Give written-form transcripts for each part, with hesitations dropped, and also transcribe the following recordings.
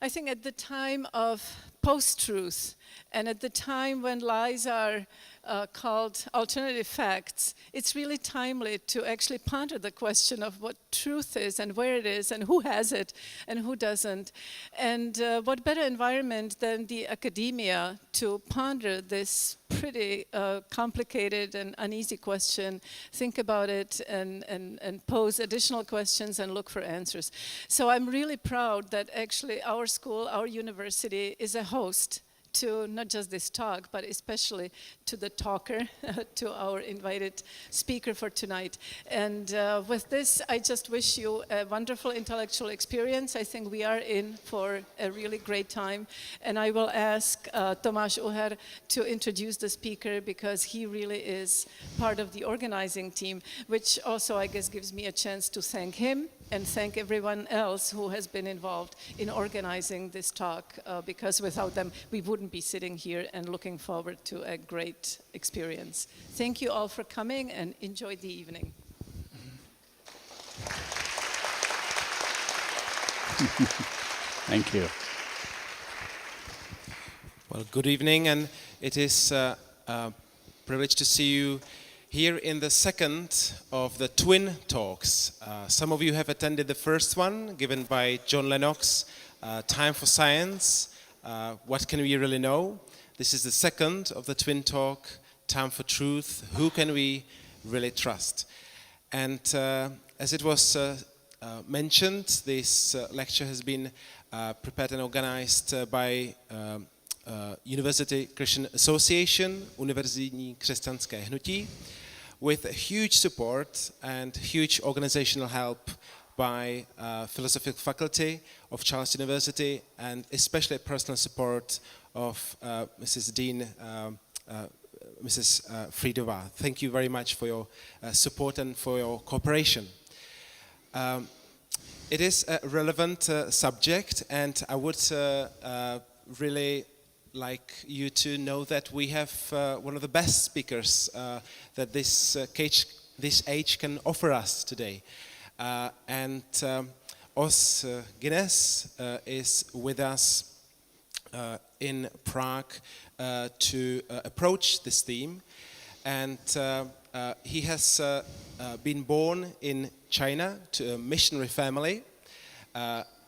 I think at the time of post-truth and at the time when lies are called alternative facts, it's really timely to actually ponder the question of what truth is and where it is and who has it and who doesn't. And what better environment than the academia to ponder this pretty complicated and uneasy question, think about it and pose additional questions and look for answers. So I'm really proud that actually our school, our university is a host to not just this talk, but especially to the talker, to our invited speaker for tonight. And with this, I just wish you a wonderful intellectual experience. I think we are in for a really great time. And I will ask Tomáš Uher to introduce the speaker because he really is part of the organizing team, which also, I guess, gives me a chance to thank him and thank everyone else who has been involved in organizing this talk, because without them, we wouldn't be sitting here and looking forward to a great experience. Thank you all for coming and enjoy the evening. Thank you. Well, good evening, and it is a privilege to see you here in the second of the twin talks. Some of you have attended the first one, given by John Lennox, Time for Science, What Can We Really Know? This is the second of the twin talk, Time for Truth, Who Can We Really Trust? And as it was mentioned, this lecture has been prepared and organized by Univerzitní Christian Association, Univerzitní křesťanské hnutí, with huge support and huge organizational help by philosophy faculty of Charles University, and especially personal support of Mrs. Dean, Mrs. Friedová. Thank you very much for your support and for your cooperation. It is a relevant subject, and I would really like you to know that we have one of the best speakers that this age can offer us today. And Os Guinness is with us in Prague to approach this theme. And he has been born in China to a missionary family.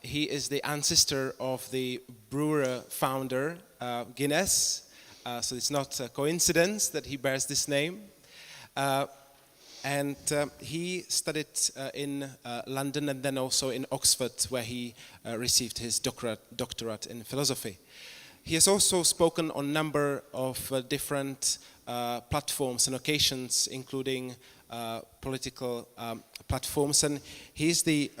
He is the ancestor of the brewer founder, Guinness, so it's not a coincidence that he bears this name. And he studied in London and then also in Oxford, where he received his doctorate in philosophy. He has also spoken on a number of different platforms and occasions, including political platforms, and he's the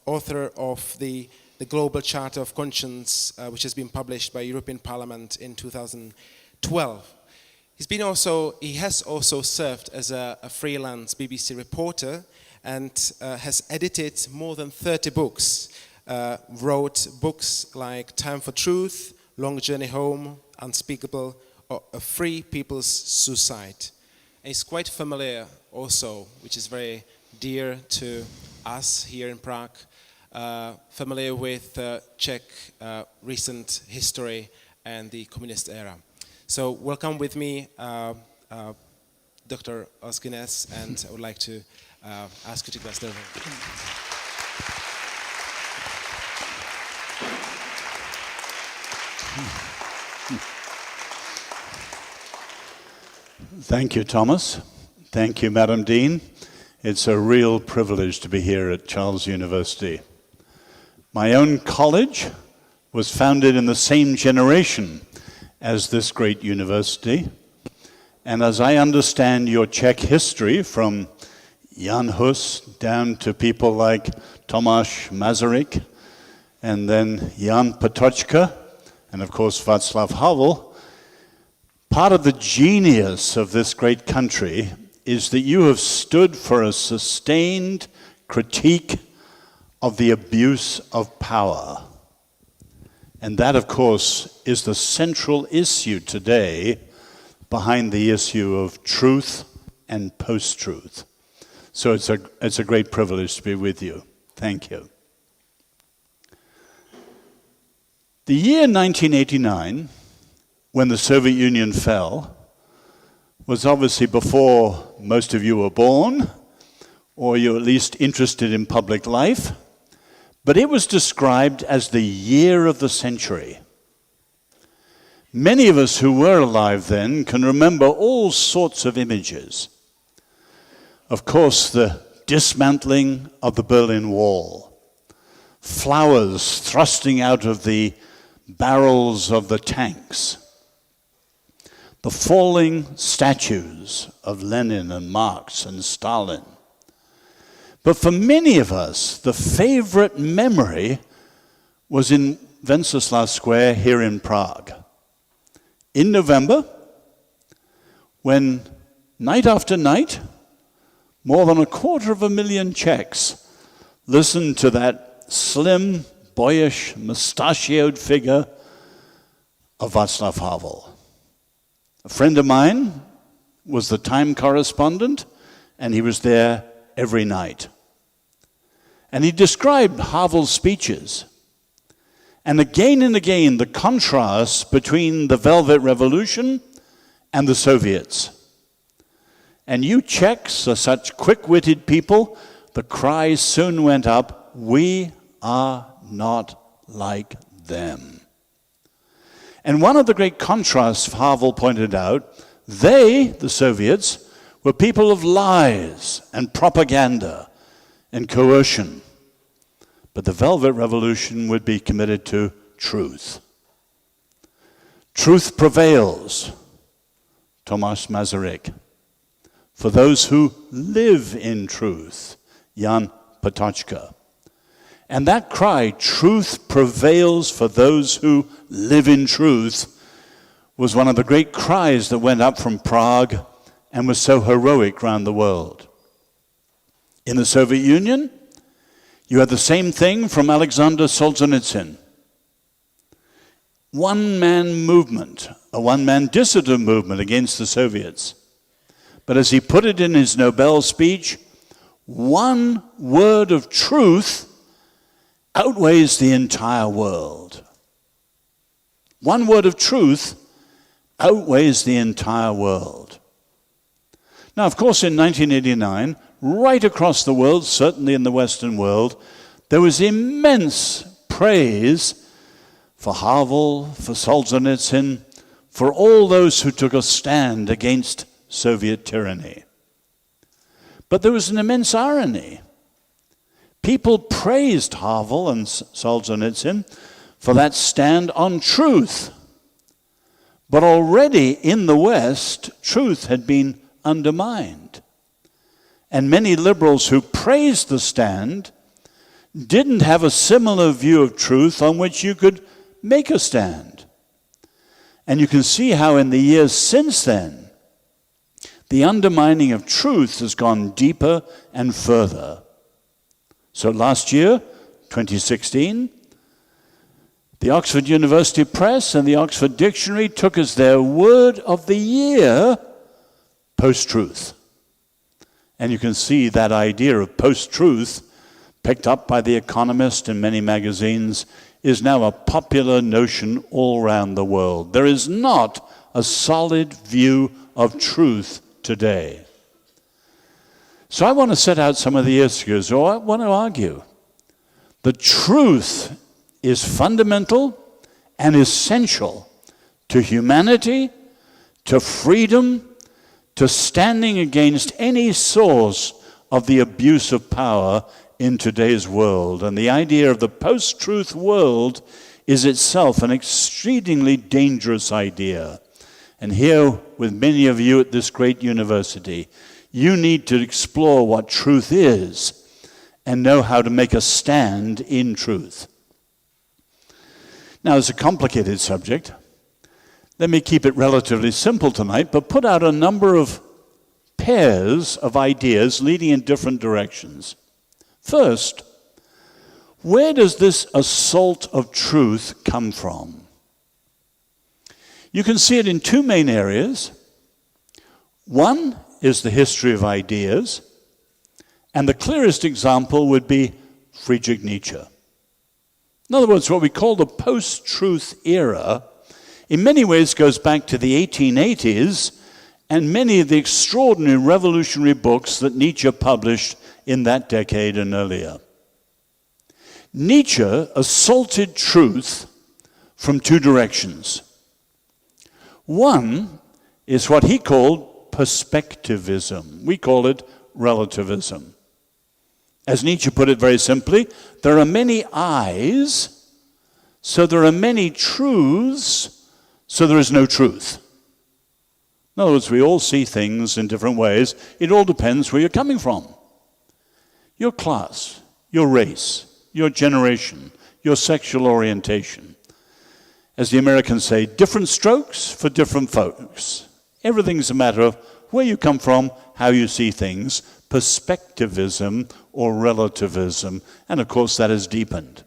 author of the Global Charter of Conscience, which has been published by European Parliament in 2012. He has also served as a freelance BBC reporter and has edited more than 30 books, wrote books like Time for Truth, Long Journey Home, Unspeakable, or A Free People's Suicide. And he's quite familiar also, which is very dear to us here in Prague, familiar with Czech recent history and the communist era. So welcome with me, Dr. Os Guinness, and I would like to ask you to pass the Thank you, Thomas. Thank you, Madam Dean. It's a real privilege to be here at Charles University. My own college was founded in the same generation as this great university. And as I understand your Czech history, from Jan Hus down to people like Tomáš Masaryk, and then Jan Patočka, and of course Václav Havel, part of the genius of this great country is that you have stood for a sustained critique of the abuse of power. And that, of course, is the central issue today behind the issue of truth and post-truth. So it's a great privilege to be with you. Thank you. The year 1989, when the Soviet Union fell, was obviously before most of you were born, or you're at least interested in public life, but it was described as the year of the century. Many of us who were alive then can remember all sorts of images. Of course, the dismantling of the Berlin Wall, flowers thrusting out of the barrels of the tanks, the falling statues of Lenin and Marx and Stalin. But for many of us, the favorite memory was in Wenceslas Square here in Prague. In November, when night after night, more than 250,000 Czechs listened to that slim, boyish, mustachioed figure of Václav Havel. A friend of mine was the Time correspondent, and he was there every night. And he described Havel's speeches. And again, the contrast between the Velvet Revolution and the Soviets. And you Czechs are such quick-witted people, the cry soon went up, "We are not like them." And one of the great contrasts Havel pointed out, they, the Soviets, were people of lies and propaganda and coercion. But the Velvet Revolution would be committed to truth. Truth prevails, Tomáš Masaryk. For those who live in truth, Jan Patočka. And that cry, truth prevails for those who live in truth, was one of the great cries that went up from Prague and was so heroic around the world. In the Soviet Union, you had the same thing from Alexander Solzhenitsyn. One-man movement, a one-man dissident movement against the Soviets. But as he put it in his Nobel speech, one word of truth outweighs the entire world. One word of truth outweighs the entire world. Now, of course, in 1989, right across the world, certainly in the Western world, there was immense praise for Havel, for Solzhenitsyn, for all those who took a stand against Soviet tyranny. But there was an immense irony. People praised Havel and Solzhenitsyn for that stand on truth. But already in the West, truth had been undermined. And many liberals who praised the stand didn't have a similar view of truth on which you could make a stand. And you can see how in the years since then, the undermining of truth has gone deeper and further. So last year, 2016, the Oxford University Press and the Oxford Dictionary took as their word of the year, post-truth. And you can see that idea of post-truth, picked up by The Economist and many magazines, is now a popular notion all around the world. There is not a solid view of truth today. So I want to set out some of the issues, or I want to argue. The truth is fundamental and essential to humanity, to freedom, to standing against any source of the abuse of power in today's world. And the idea of the post-truth world is itself an exceedingly dangerous idea. And here, with many of you at this great university, you need to explore what truth is and know how to make a stand in truth. Now, it's a complicated subject. Let me keep it relatively simple tonight, but put out a number of pairs of ideas leading in different directions. First, where does this assault of truth come from? You can see it in two main areas. One is the history of ideas, and the clearest example would be Friedrich Nietzsche. In other words, what we call the post-truth era in many ways goes back to the 1880s and many of the extraordinary revolutionary books that Nietzsche published in that decade and earlier. Nietzsche assaulted truth from two directions. One is what he called perspectivism. We call it relativism. As Nietzsche put it very simply, there are many eyes, so there are many truths, so there is no truth. In other words, we all see things in different ways. It all depends where you're coming from. Your class, your race, your generation, your sexual orientation. As the Americans say, different strokes for different folks. Everything's a matter of where you come from, how you see things, perspectivism or relativism, and of course that has deepened.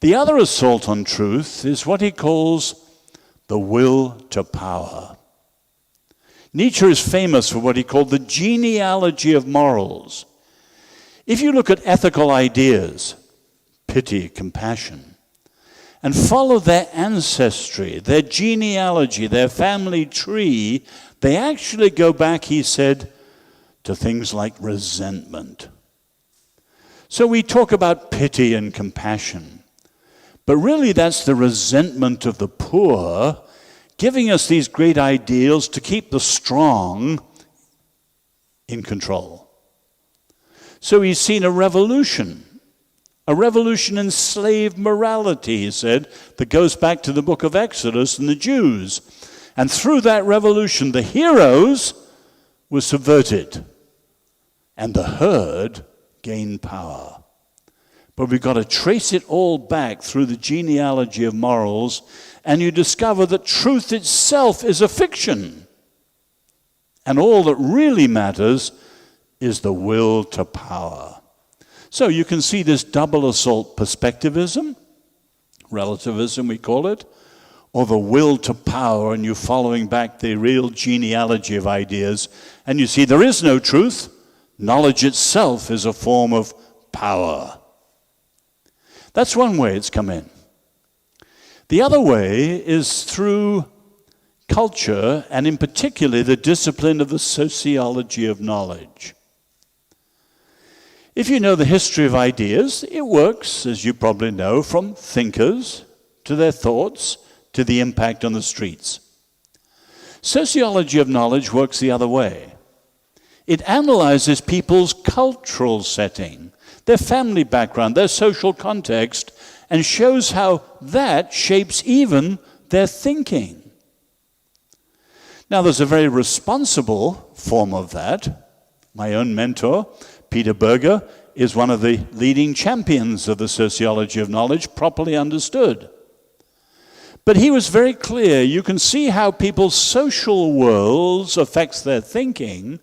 The other assault on truth is what he calls the will to power. Nietzsche is famous for what he called the genealogy of morals. If you look at ethical ideas, pity, compassion, and follow their ancestry, their genealogy, their family tree, they actually go back, he said, to things like resentment. So we talk about pity and compassion, but really that's the resentment of the poor, giving us these great ideals to keep the strong in control. So he's seen a revolution in slave morality, he said, that goes back to the book of Exodus and the Jews. And through that revolution, the heroes were subverted, and the herd gained power. But we've got to trace it all back through the genealogy of morals, and you discover that truth itself is a fiction. And all that really matters is the will to power. So you can see this double assault: perspectivism, relativism we call it, or the will to power, and you're following back the real genealogy of ideas, and you see there is no truth. Knowledge itself is a form of power. That's one way it's come in. The other way is through culture, and in particular the discipline of the sociology of knowledge. If you know the history of ideas, it works, as you probably know, from thinkers to their thoughts to the impact on the streets. Sociology of knowledge works the other way. It analyzes people's cultural setting, their family background, their social context, and shows how that shapes even their thinking. Now, there's a very responsible form of that. My own mentor, Peter Berger, is one of the leading champions of the sociology of knowledge, properly understood. But he was very clear. You can see how people's social worlds affects their thinking,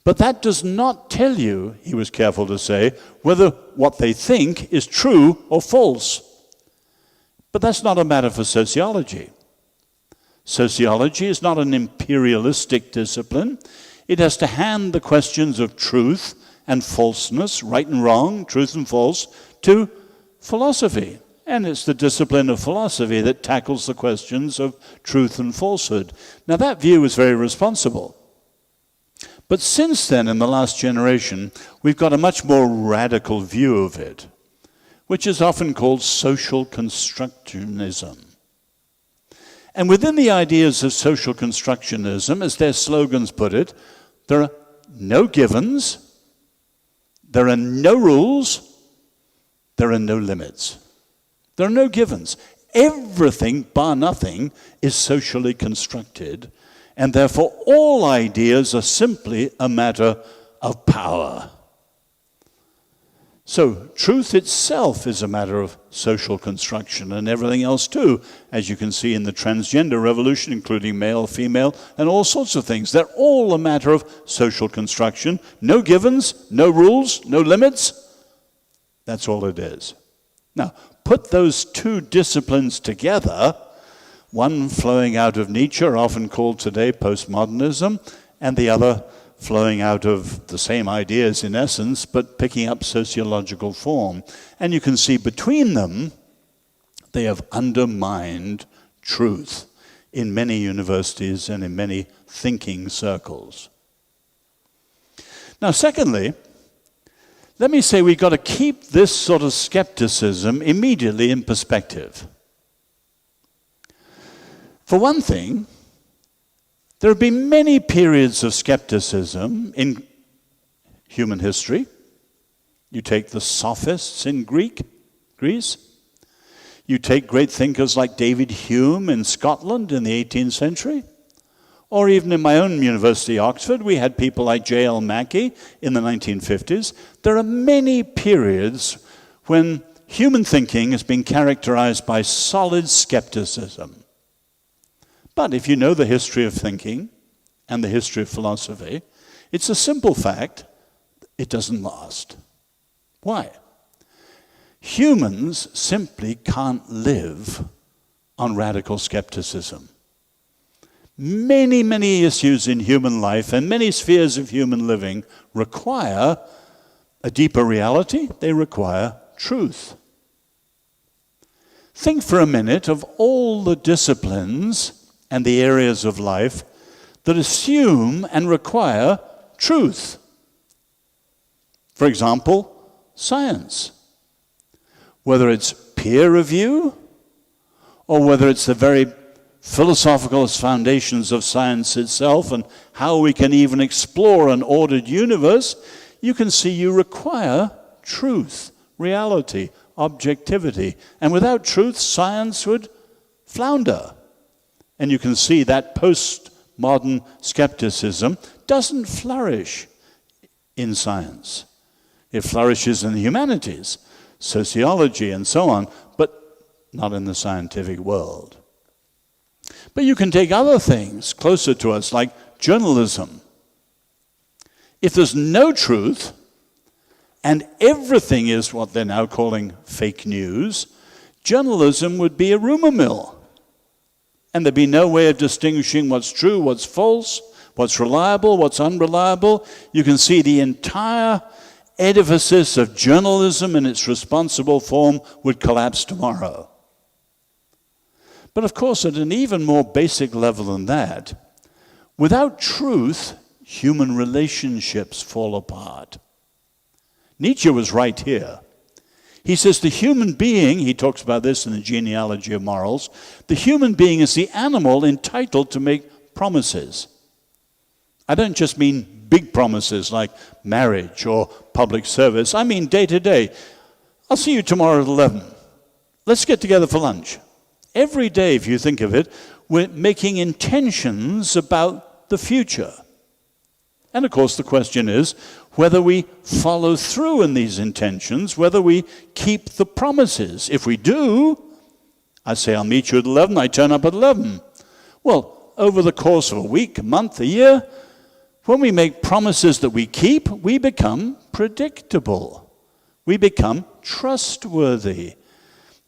but that does not tell you, he was careful to say, whether what they think is true or false. But that's not a matter for sociology. Sociology is not an imperialistic discipline. It has to hand the questions of truth and falseness, right and wrong, truth and false, to philosophy. And it's the discipline of philosophy that tackles the questions of truth and falsehood. Now, that view is very responsible. But since then, in the last generation, we've got a much more radical view of it, which is often called social constructionism. And within the ideas of social constructionism, as their slogans put it, there are no givens, there are no rules, there are no limits. There are no givens. Everything, bar nothing, is socially constructed, and therefore all ideas are simply a matter of power. So truth itself is a matter of social construction, and everything else too, as you can see in the transgender revolution, including male, female, and all sorts of things. They're all a matter of social construction. No givens, no rules, no limits. That's all it is. Now, put those two disciplines together, one flowing out of Nietzsche, often called today postmodernism, and the other flowing out of the same ideas in essence, but picking up sociological form. And you can see between them, they have undermined truth in many universities and in many thinking circles. Now, secondly, let me say we've got to keep this sort of skepticism immediately in perspective. For one thing, there have been many periods of skepticism in human history. You take the sophists in Greece. You take great thinkers like David Hume in Scotland in the 18th century. Or even in my own university, Oxford, we had people like J.L. Mackie in the 1950s. There are many periods when human thinking has been characterized by solid skepticism. But if you know the history of thinking and the history of philosophy, it's a simple fact: it doesn't last. Why? Humans simply can't live on radical skepticism. Many, many issues in human life and many spheres of human living require a deeper reality. They require truth. Think for a minute of all the disciplines and the areas of life that assume and require truth. For example, science. Whether it's peer review, or whether it's the very philosophical foundations of science itself and how we can even explore an ordered universe, you can see you require truth, reality, objectivity. And without truth, science would flounder. And you can see that postmodern skepticism doesn't flourish in science. It flourishes in the humanities, sociology, and so on, but not in the scientific world. But you can take other things closer to us, like journalism. If there's no truth, and everything is what they're now calling fake news, journalism would be a rumor mill. And there'd be no way of distinguishing what's true, what's false, what's reliable, what's unreliable. You can see the entire edifice of journalism in its responsible form would collapse tomorrow. But of course, at an even more basic level than that, without truth, human relationships fall apart. Nietzsche was right here. He says the human being, he talks about this in the Genealogy of Morals, the human being is the animal entitled to make promises. I don't just mean big promises like marriage or public service. I mean day to day. I'll see you tomorrow at 11. Let's get together for lunch. Every day, if you think of it, we're making intentions about the future. And of course the question is whether we follow through in these intentions, whether we keep the promises. If we do, I say I'll meet you at 11, I turn up at 11. Well, over the course of a week, a month, a year, when we make promises that we keep, we become predictable. We become trustworthy.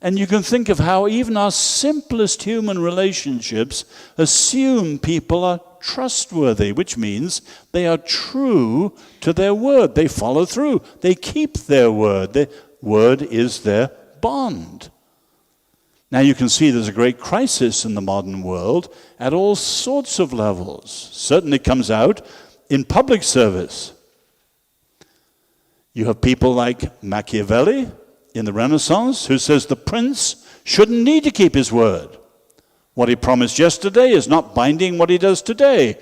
And you can think of how even our simplest human relationships assume people are trustworthy, which means they are true to their word. They follow through. They keep their word. Their word is their bond. Now you can see there's a great crisis in the modern world at all sorts of levels. Certainly comes out in public service. You have people like Machiavelli in the Renaissance who says the prince shouldn't need to keep his word. What he promised yesterday is not binding what he does today.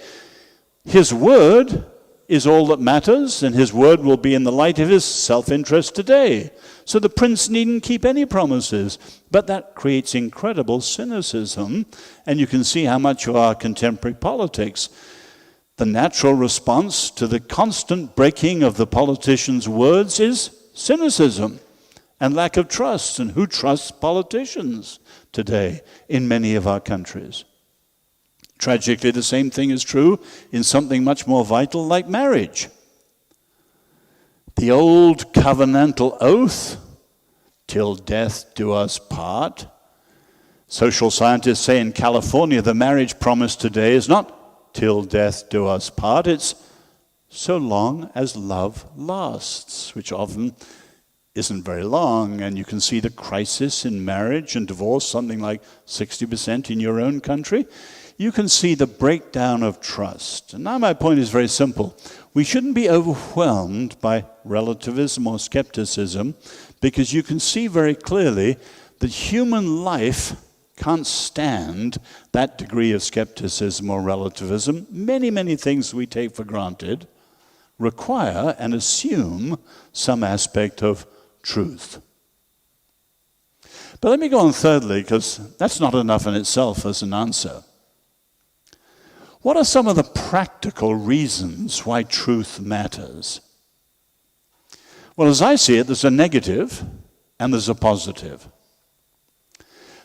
His word is all that matters, and his word will be in the light of his self-interest today. So the prince needn't keep any promises. But that creates incredible cynicism, and you can see how much of our contemporary politics, the natural response to the constant breaking of the politicians' words is cynicism and lack of trust. And who trusts politicians today in many of our countries? Tragically, the same thing is true in something much more vital like marriage. The old covenantal oath, till death do us part. Social scientists say in California the marriage promise today is not till death do us part, it's so long as love lasts, which often isn't very long. And you can see the crisis in marriage and divorce, something like 60% in your own country. You can see the breakdown of trust. And now my point is very simple. We shouldn't be overwhelmed by relativism or skepticism, because you can see very clearly that human life can't stand that degree of skepticism or relativism. Many, many things we take for granted require and assume some aspect of truth. But let me go on thirdly, because that's not enough in itself as an answer. What are some of the practical reasons why truth matters? Well, as I see it, there's a negative and there's a positive.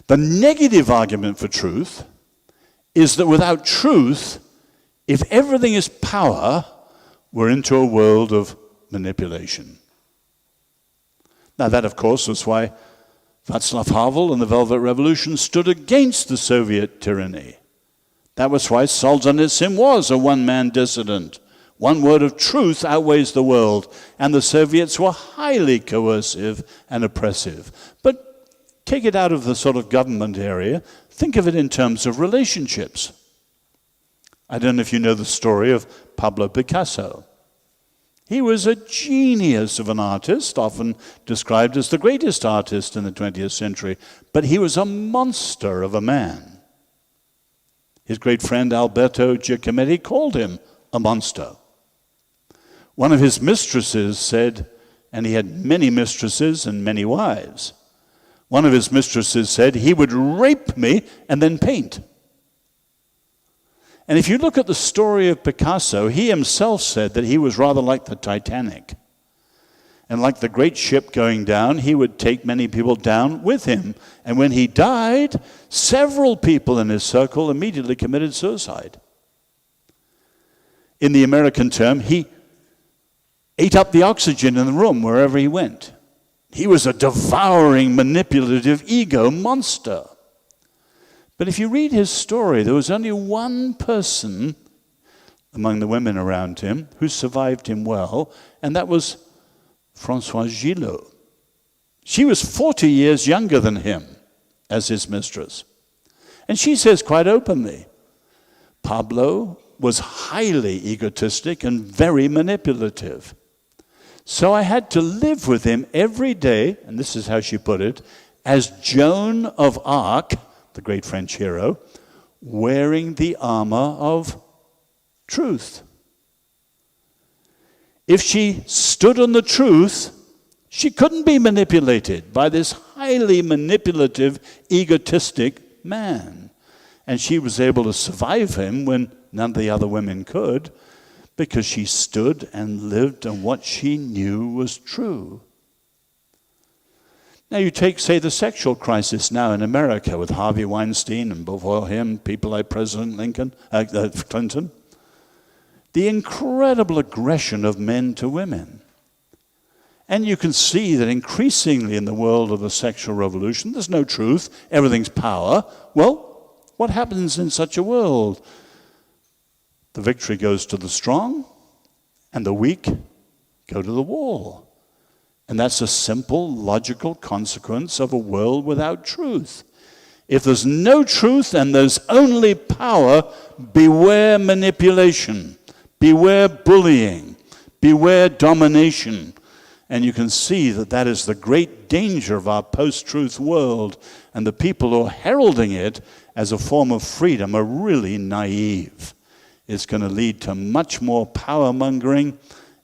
The negative argument for truth is that without truth, if everything is power, we're into a world of manipulation. Now that, of course, was why Václav Havel and the Velvet Revolution stood against the Soviet tyranny. That was why Solzhenitsyn was a one-man dissident. One word of truth outweighs the world, and the Soviets were highly coercive and oppressive. But take it out of the sort of government area, think of it in terms of relationships. I don't know if you know the story of Pablo Picasso. He was a genius of an artist, often described as the greatest artist in the 20th century, but he was a monster of a man. His great friend Alberto Giacometti called him a monster. One of his mistresses said, and he had many mistresses and many wives, one of his mistresses said he would rape me and then paint. And if you look at the story of Picasso, he himself said that he was rather like the Titanic. And like the great ship going down, he would take many people down with him. And when he died, several people in his circle immediately committed suicide. In the American term, he ate up the oxygen in the room wherever he went. He was a devouring, manipulative ego monster. But if you read his story, there was only one person among the women around him who survived him well, and that was Françoise Gillot. She was 40 years younger than him as his mistress. And she says quite openly, Pablo was highly egotistic and very manipulative. So I had to live with him every day, and this is how she put it, as Joan of Arc, the great French hero, wearing the armor of truth. If she stood on the truth, she couldn't be manipulated by this highly manipulative, egotistic man. And she was able to survive him when none of the other women could, because she stood and lived on what she knew was true. Now you take, say, the sexual crisis now in America with Harvey Weinstein and before him, people like President Clinton. The incredible aggression of men to women. And you can see that increasingly in the world of the sexual revolution, there's no truth, everything's power. Well, what happens in such a world? The victory goes to the strong, and the weak go to the wall. And that's a simple, logical consequence of a world without truth. If there's no truth and there's only power, beware manipulation, beware bullying, beware domination. And you can see that that is the great danger of our post-truth world. And the people who are heralding it as a form of freedom are really naive. It's going to lead to much more power-mongering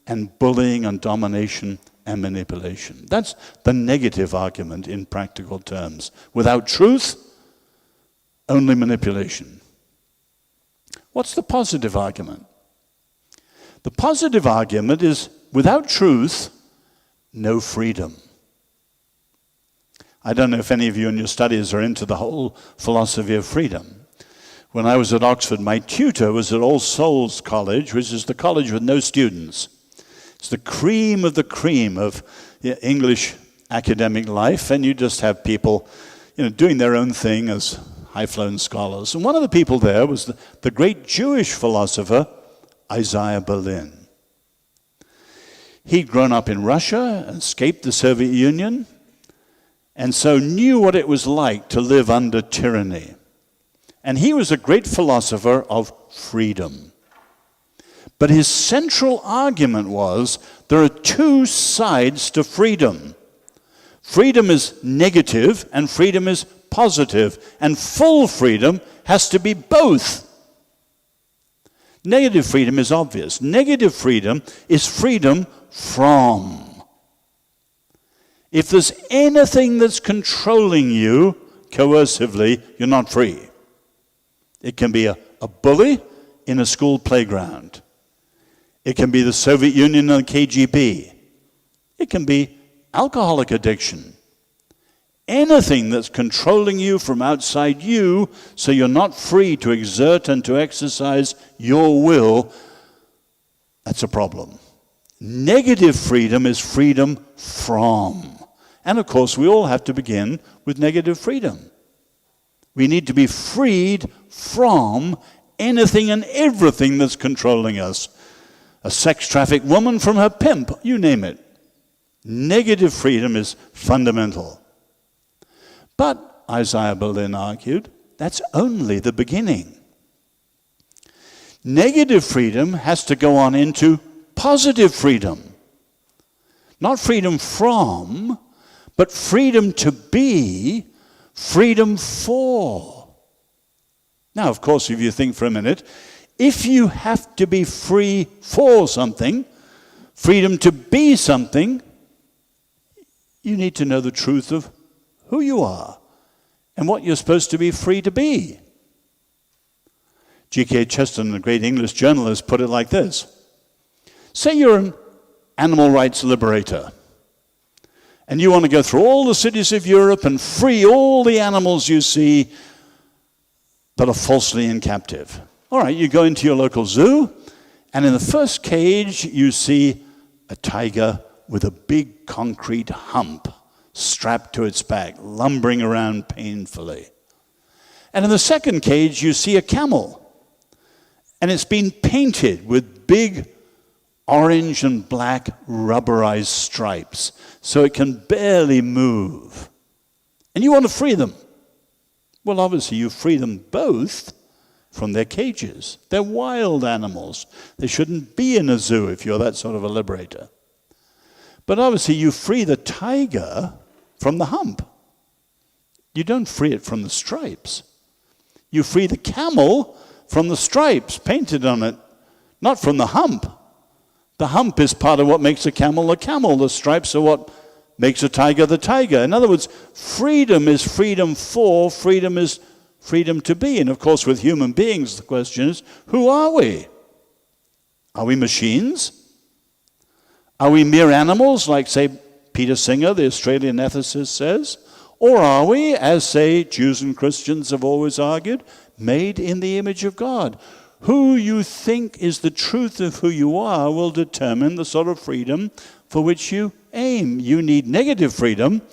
and bullying and domination and manipulation. That's the negative argument in practical terms. Without truth, only manipulation. What's the positive argument? The positive argument is, without truth, no freedom. I don't know if any of you in your studies are into the whole philosophy of freedom. When I was at Oxford, my tutor was at All Souls College, which is the college with no students. It's the cream of English academic life, and you just have people, doing their own thing as high-flown scholars. And one of the people there was the great Jewish philosopher, Isaiah Berlin. He'd grown up in Russia, escaped the Soviet Union, and so knew what it was like to live under tyranny. And he was a great philosopher of freedom. But his central argument was there are two sides to freedom. Freedom is negative and freedom is positive, and full freedom has to be both. Negative freedom is obvious. Negative freedom is freedom from. If there's anything that's controlling you coercively, you're not free. It can be a bully in a school playground. It can be the Soviet Union and the KGB. It can be alcoholic addiction. Anything that's controlling you from outside you, so you're not free to exert and to exercise your will, that's a problem. Negative freedom is freedom from. And of course, we all have to begin with negative freedom. We need to be freed from anything and everything that's controlling us. A sex-trafficked woman from her pimp, you name it. Negative freedom is fundamental. But, Isaiah Berlin argued, that's only the beginning. Negative freedom has to go on into positive freedom. Not freedom from, but freedom to be, freedom for. Now, of course, if you think for a minute, if you have to be free for something, freedom to be something, you need to know the truth of who you are and what you're supposed to be free to be. G.K. Chesterton, a great English journalist, put it like this. Say you're an animal rights liberator, and you want to go through all the cities of Europe and free all the animals you see that are falsely in captive. All right, you go into your local zoo, and in the first cage you see a tiger with a big concrete hump strapped to its back, lumbering around painfully. And in the second cage you see a camel, and it's been painted with big orange and black rubberized stripes, so it can barely move. And you want to free them. Well, obviously you free them both from their cages. They're wild animals. They shouldn't be in a zoo if you're that sort of a liberator. But obviously you free the tiger from the hump. You don't free it from the stripes. You free the camel from the stripes painted on it, not from the hump. The hump is part of what makes a camel a camel. The stripes are what makes a tiger the tiger. In other words, freedom is freedom for, freedom is freedom to be. And of course, with human beings, the question is, who are we? Are we machines? Are we mere animals, like, say, Peter Singer, the Australian ethicist, says? Or are we, as, say, Jews and Christians have always argued, made in the image of God? Who you think is the truth of who you are will determine the sort of freedom for which you aim. You need negative freedom,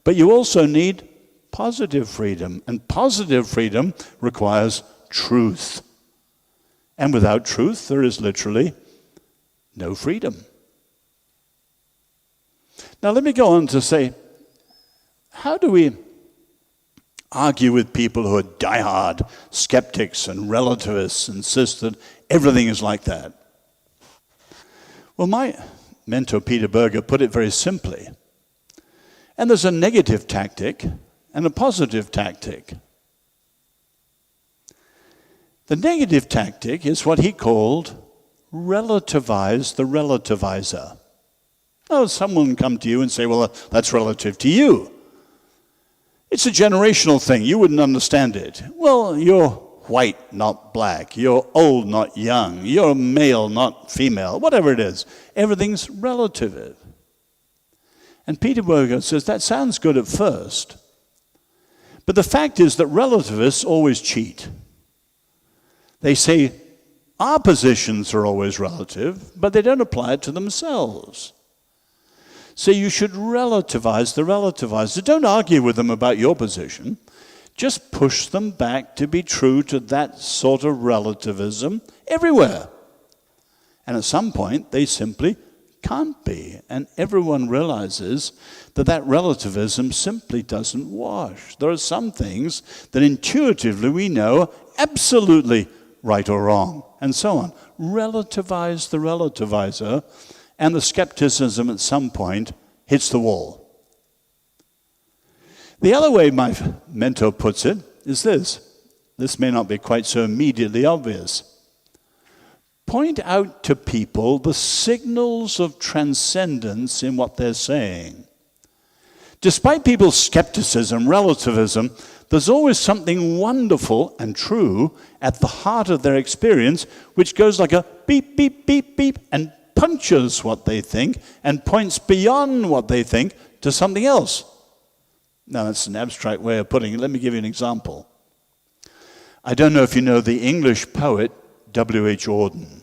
but you also need positive freedom. And positive freedom requires truth. And without truth, there is literally no freedom. Now let me go on to say, how do we argue with people who are diehard skeptics and relativists and insist that everything is like that? Well, my mentor Peter Berger put it very simply. And there's a negative tactic and a positive tactic. The negative tactic is what he called relativize the relativizer. Now, someone come to you and say, well, that's relative to you. It's a generational thing. You wouldn't understand it. Well, you're white, not black. You're old, not young. You're male, not female. Whatever it is. Everything's relative. And Peter Berger says that sounds good at first. But the fact is that relativists always cheat. They say our positions are always relative, but they don't apply it to themselves. So you should relativize the relativizer. Don't argue with them about your position. Just push them back to be true to that sort of relativism everywhere. And at some point, they simply can't be. And everyone realizes that that relativism simply doesn't wash. There are some things that intuitively we know are absolutely right or wrong, and so on. Relativize the relativizer, and the skepticism at some point hits the wall. The other way my mentor puts it is this. This may not be quite so immediately obvious. Point out to people the signals of transcendence in what they're saying. Despite people's skepticism, relativism, there's always something wonderful and true at the heart of their experience, which goes like a beep, beep, beep, beep, and punches what they think and points beyond what they think to something else. Now, that's an abstract way of putting it. Let me give you an example. I don't know if you know the English poet W.H. Auden,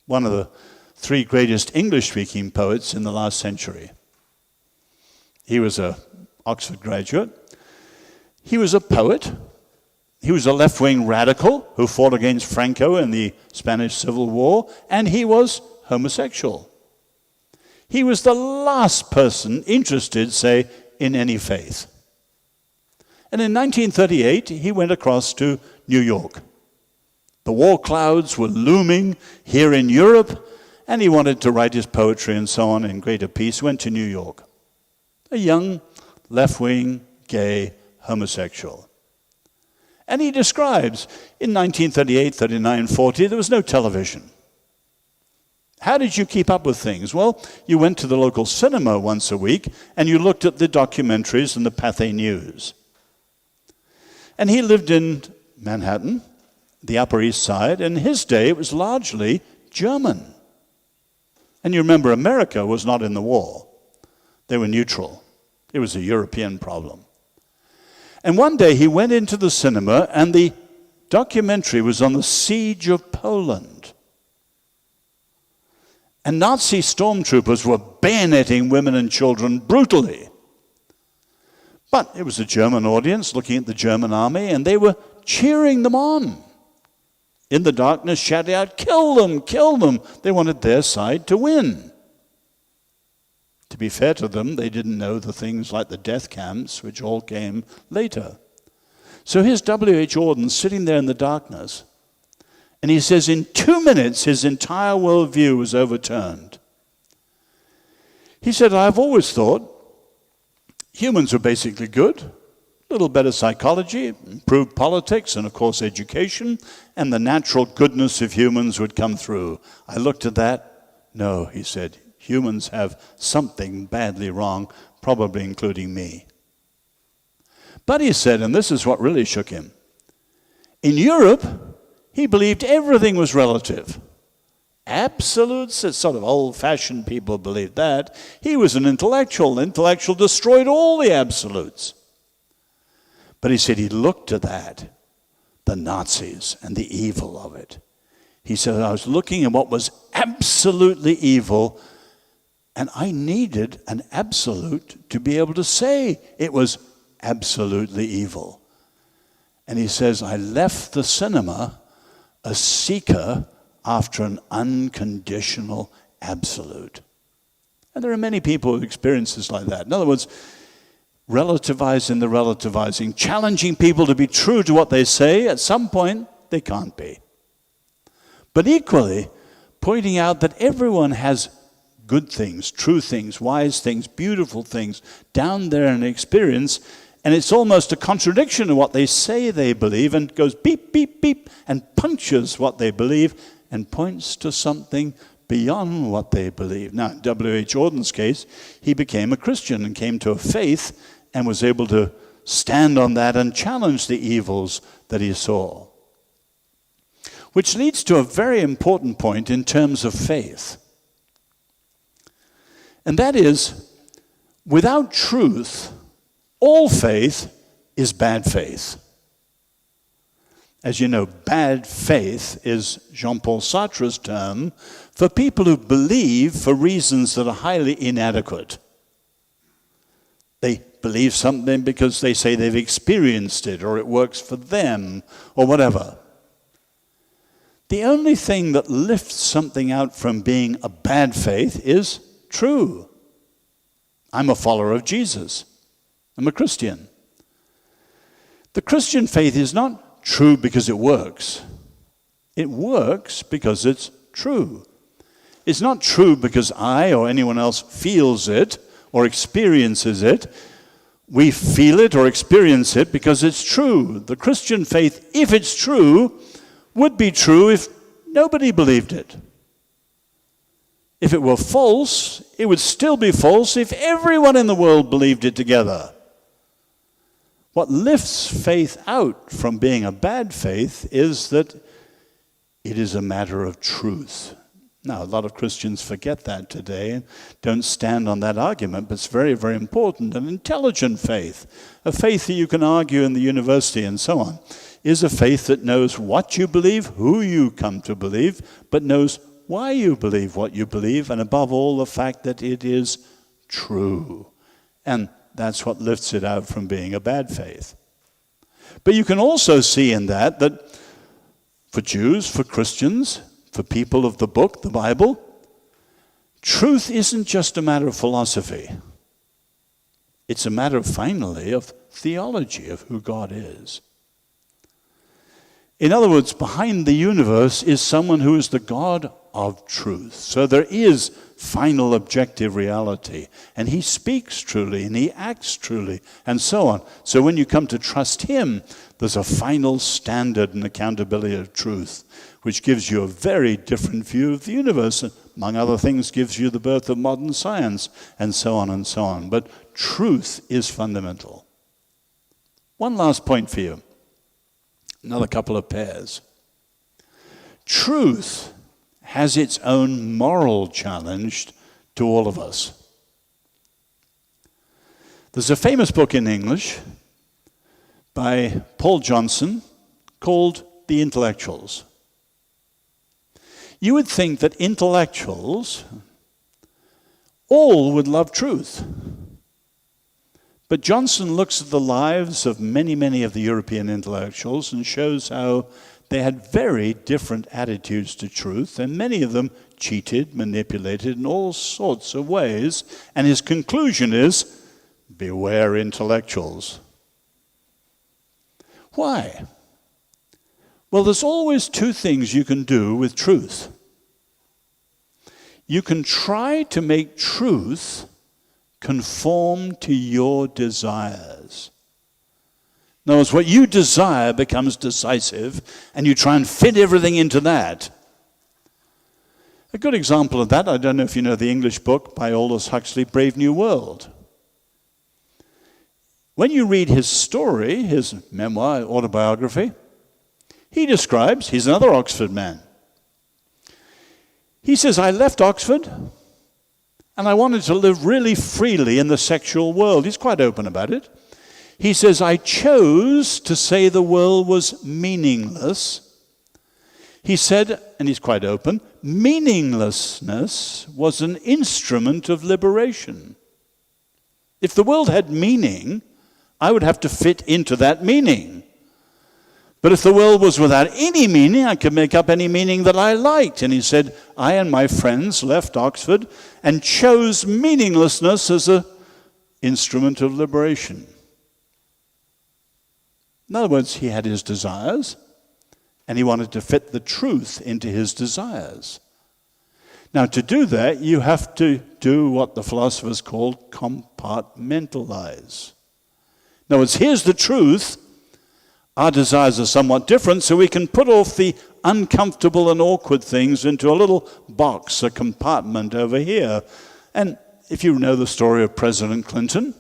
one of the three greatest English-speaking poets in the last century. He was an Oxford graduate. He was a poet. He was a left-wing radical who fought against Franco in the Spanish Civil War, and he was homosexual. He was the last person interested, say, in any faith. And in 1938, he went across to New York. The war clouds were looming here in Europe, and he wanted to write his poetry and so on in greater peace. Went to New York. A young, left-wing, gay homosexual. And he describes, in 1938, 39, 40, there was no television. How did you keep up with things? Well, you went to the local cinema once a week, and you looked at the documentaries and the Pathé News. And he lived in Manhattan, the Upper East Side, and in his day it was largely German. And you remember America was not in the war. They were neutral. It was a European problem. And one day he went into the cinema and the documentary was on the siege of Poland. And Nazi stormtroopers were bayoneting women and children brutally. But it was a German audience looking at the German army, and they were cheering them on. In the darkness, shouting out, "Kill them, kill them." They wanted their side to win. To be fair to them, they didn't know the things like the death camps, which all came later. So here's W.H. Auden sitting there in the darkness, and he says in 2 minutes his entire worldview was overturned. He said, "I've always thought humans were basically good, a little better psychology, improved politics, and of course education, and the natural goodness of humans would come through. I looked at that. No," he said, "humans have something badly wrong, probably including me." But he said, and this is what really shook him, in Europe, he believed everything was relative. Absolutes, it's sort of old-fashioned people believed that. He was an intellectual. The intellectual destroyed all the absolutes. But he said he looked at that, the Nazis and the evil of it. He said, I was looking at what was absolutely evil, and I needed an absolute to be able to say it was absolutely evil. And he says, I left the cinema a seeker after an unconditional absolute. And there are many people who experience this like that. In other words, relativizing the relativizing, challenging people to be true to what they say. At some point, they can't be. But equally, pointing out that everyone has good things, true things, wise things, beautiful things down there in experience, and it's almost a contradiction of what they say they believe, and goes beep, beep, beep, and punctures what they believe and points to something beyond what they believe. Now, in W.H. Auden's case, he became a Christian and came to a faith and was able to stand on that and challenge the evils that he saw. Which leads to a very important point in terms of faith. And that is, without truth, all faith is bad faith. As you know, bad faith is Jean-Paul Sartre's term for people who believe for reasons that are highly inadequate. They believe something because they say they've experienced it or it works for them or whatever. The only thing that lifts something out from being a bad faith is true. I'm a follower of Jesus. I'm a Christian. The Christian faith is not true because it works. It works because it's true. It's not true because I or anyone else feels it or experiences it. We feel it or experience it because it's true. The Christian faith, if it's true, would be true if nobody believed it. If it were false, it would still be false if everyone in the world believed it together. What lifts faith out from being a bad faith is that it is a matter of truth. Now, a lot of Christians forget that today and don't stand on that argument, but it's very, very important. An intelligent faith, a faith that you can argue in the university and so on, is a faith that knows what you believe, who you come to believe, but knows why you believe what you believe, and above all, the fact that it is true. And that's what lifts it out from being a bad faith. But you can also see in that for Jews, for Christians, for people of the book, the Bible, truth isn't just a matter of philosophy. It's a matter, finally, of theology, of who God is. In other words, behind the universe is someone who is the God of truth. So there is final objective reality. And he speaks truly, and he acts truly, and so on. So when you come to trust him, there's a final standard and accountability of truth, which gives you a very different view of the universe, and among other things gives you the birth of modern science, and so on and so on. But truth is fundamental. One last point for you. Another couple of pairs. Truth has its own moral challenge to all of us. There's a famous book in English by Paul Johnson called The Intellectuals. You would think that intellectuals all would love truth. But Johnson looks at the lives of many, many of the European intellectuals and shows how they had very different attitudes to truth, and many of them cheated, manipulated in all sorts of ways. And his conclusion is, beware intellectuals. Why? Well, there's always two things you can do with truth. You can try to make truth conform to your desires. In other words, what you desire becomes decisive, and you try and fit everything into that. A good example of that, I don't know if you know the English book by Aldous Huxley, Brave New World. When you read his story, his memoir, autobiography, he describes, he's another Oxford man. He says, I left Oxford, and I wanted to live really freely in the sexual world. He's quite open about it. He says, I chose to say the world was meaningless. He said, and he's quite open, meaninglessness was an instrument of liberation. If the world had meaning, I would have to fit into that meaning. But if the world was without any meaning, I could make up any meaning that I liked. And he said, I and my friends left Oxford and chose meaninglessness as an instrument of liberation. In other words, he had his desires, and he wanted to fit the truth into his desires. Now, to do that, you have to do what the philosophers called compartmentalize. In other words, here's the truth. Our desires are somewhat different, so we can put off the uncomfortable and awkward things into a little box, a compartment over here. And if you know the story of President Clinton,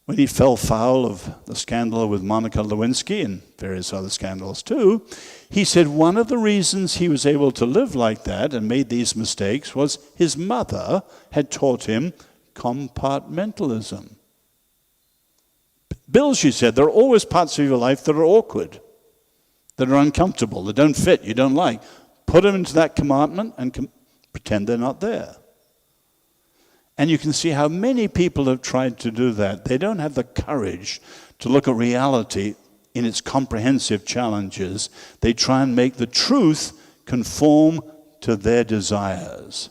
when he fell foul of the scandal with Monica Lewinsky and various other scandals too, he said one of the reasons he was able to live like that and made these mistakes was his mother had taught him compartmentalism. Bill, she said, there are always parts of your life that are awkward, that are uncomfortable, that don't fit, you don't like. Put them into that compartment and pretend they're not there. And you can see how many people have tried to do that. They don't have the courage to look at reality in its comprehensive challenges. They try and make the truth conform to their desires.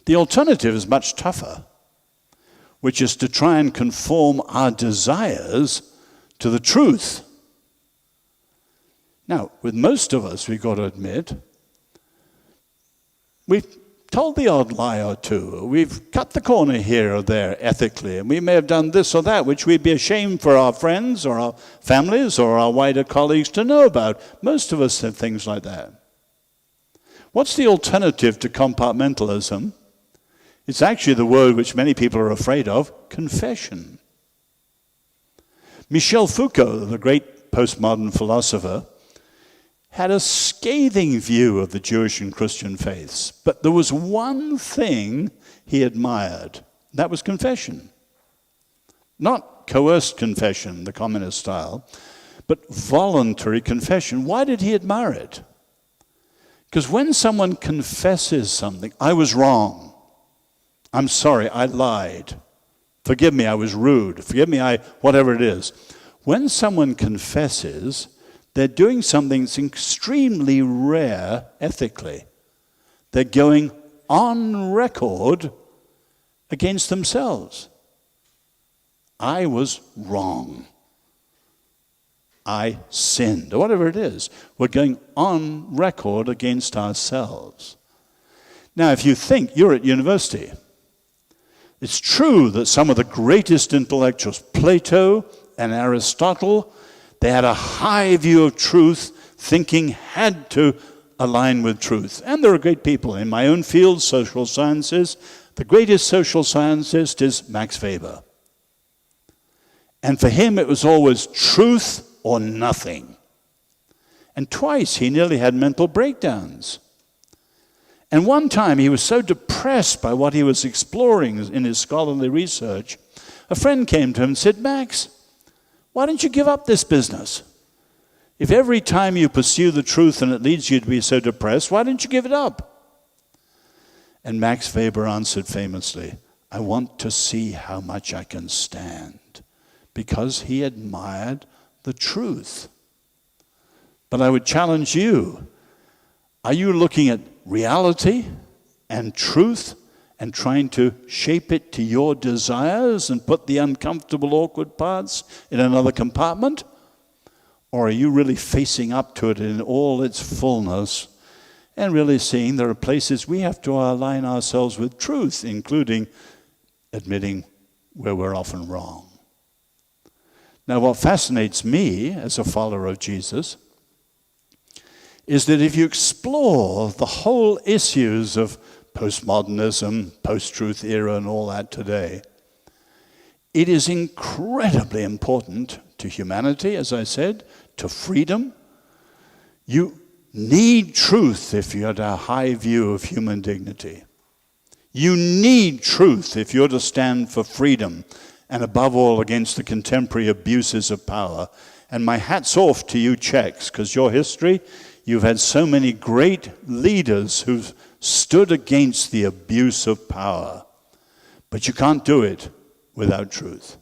The alternative is much tougher, which is to try and conform our desires to the truth. Now, with most of us, we've got to admit, we've told the odd lie or two, or we've cut the corner here or there ethically, and we may have done this or that, which we'd be ashamed for our friends or our families or our wider colleagues to know about. Most of us have things like that. What's the alternative to compartmentalism? It's actually the word which many people are afraid of, confession. Michel Foucault, the great postmodern philosopher, had a scathing view of the Jewish and Christian faiths. But there was one thing he admired. That was confession. Not coerced confession, the communist style, but voluntary confession. Why did he admire it? Because when someone confesses something, I was wrong. I'm sorry, I lied. Forgive me, I was rude. Forgive me, whatever it is. When someone confesses, they're doing something that's extremely rare ethically. They're going on record against themselves. I was wrong. I sinned, or whatever it is. We're going on record against ourselves. Now, if you think you're at university, it's true that some of the greatest intellectuals, Plato and Aristotle, they had a high view of truth, thinking had to align with truth. And there are great people. In my own field, social sciences, the greatest social scientist is Max Weber. And for him, it was always truth or nothing. And twice he nearly had mental breakdowns. And one time he was so depressed by what he was exploring in his scholarly research, a friend came to him and said, Max, why don't you give up this business? If every time you pursue the truth and it leads you to be so depressed, why don't you give it up? And Max Weber answered famously, I want to see how much I can stand, because he admired the truth. But I would challenge you, are you looking at reality and truth and trying to shape it to your desires and put the uncomfortable, awkward parts in another compartment? Or are you really facing up to it in all its fullness and really seeing there are places we have to align ourselves with truth, including admitting where we're often wrong? Now, what fascinates me as a follower of Jesus is that if you explore the whole issues of postmodernism, post-truth era and all that today, it is incredibly important to humanity, as I said, to freedom. You need truth if you have a high view of human dignity. You need truth if you're to stand for freedom and above all against the contemporary abuses of power. And my hat's off to you Czechs, because your history, you've had so many great leaders who've stood against the abuse of power. But you can't do it without truth.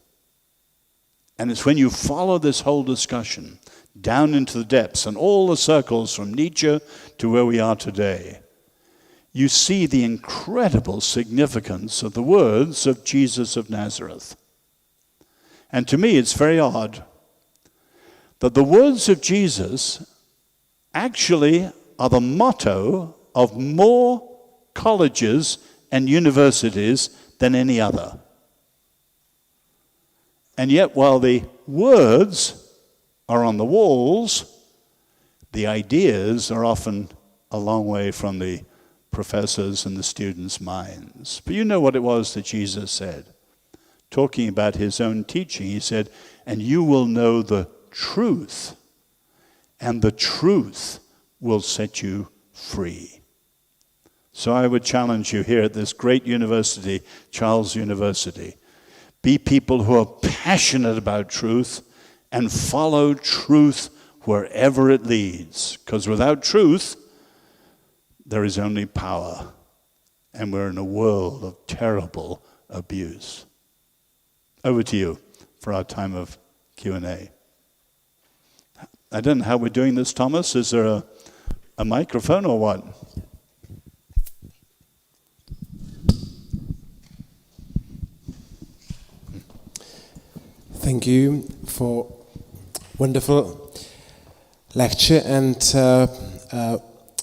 And it's when you follow this whole discussion down into the depths and all the circles from Nietzsche to where we are today, you see the incredible significance of the words of Jesus of Nazareth. And to me, it's very odd that the words of Jesus actually are the motto of more colleges and universities than any other. And yet, while the words are on the walls, the ideas are often a long way from the professors and the students' minds. But you know what it was that Jesus said. Talking about his own teaching, he said, and you will know the truth, and the truth will set you free. So I would challenge you here at this great university, Charles University, be people who are passionate about truth and follow truth wherever it leads. Because without truth, there is only power. And we're in a world of terrible abuse. Over to you for our time of Q&A. I don't know how we're doing this, Thomas. Is there a A microphone or what? Thank you for wonderful lecture, and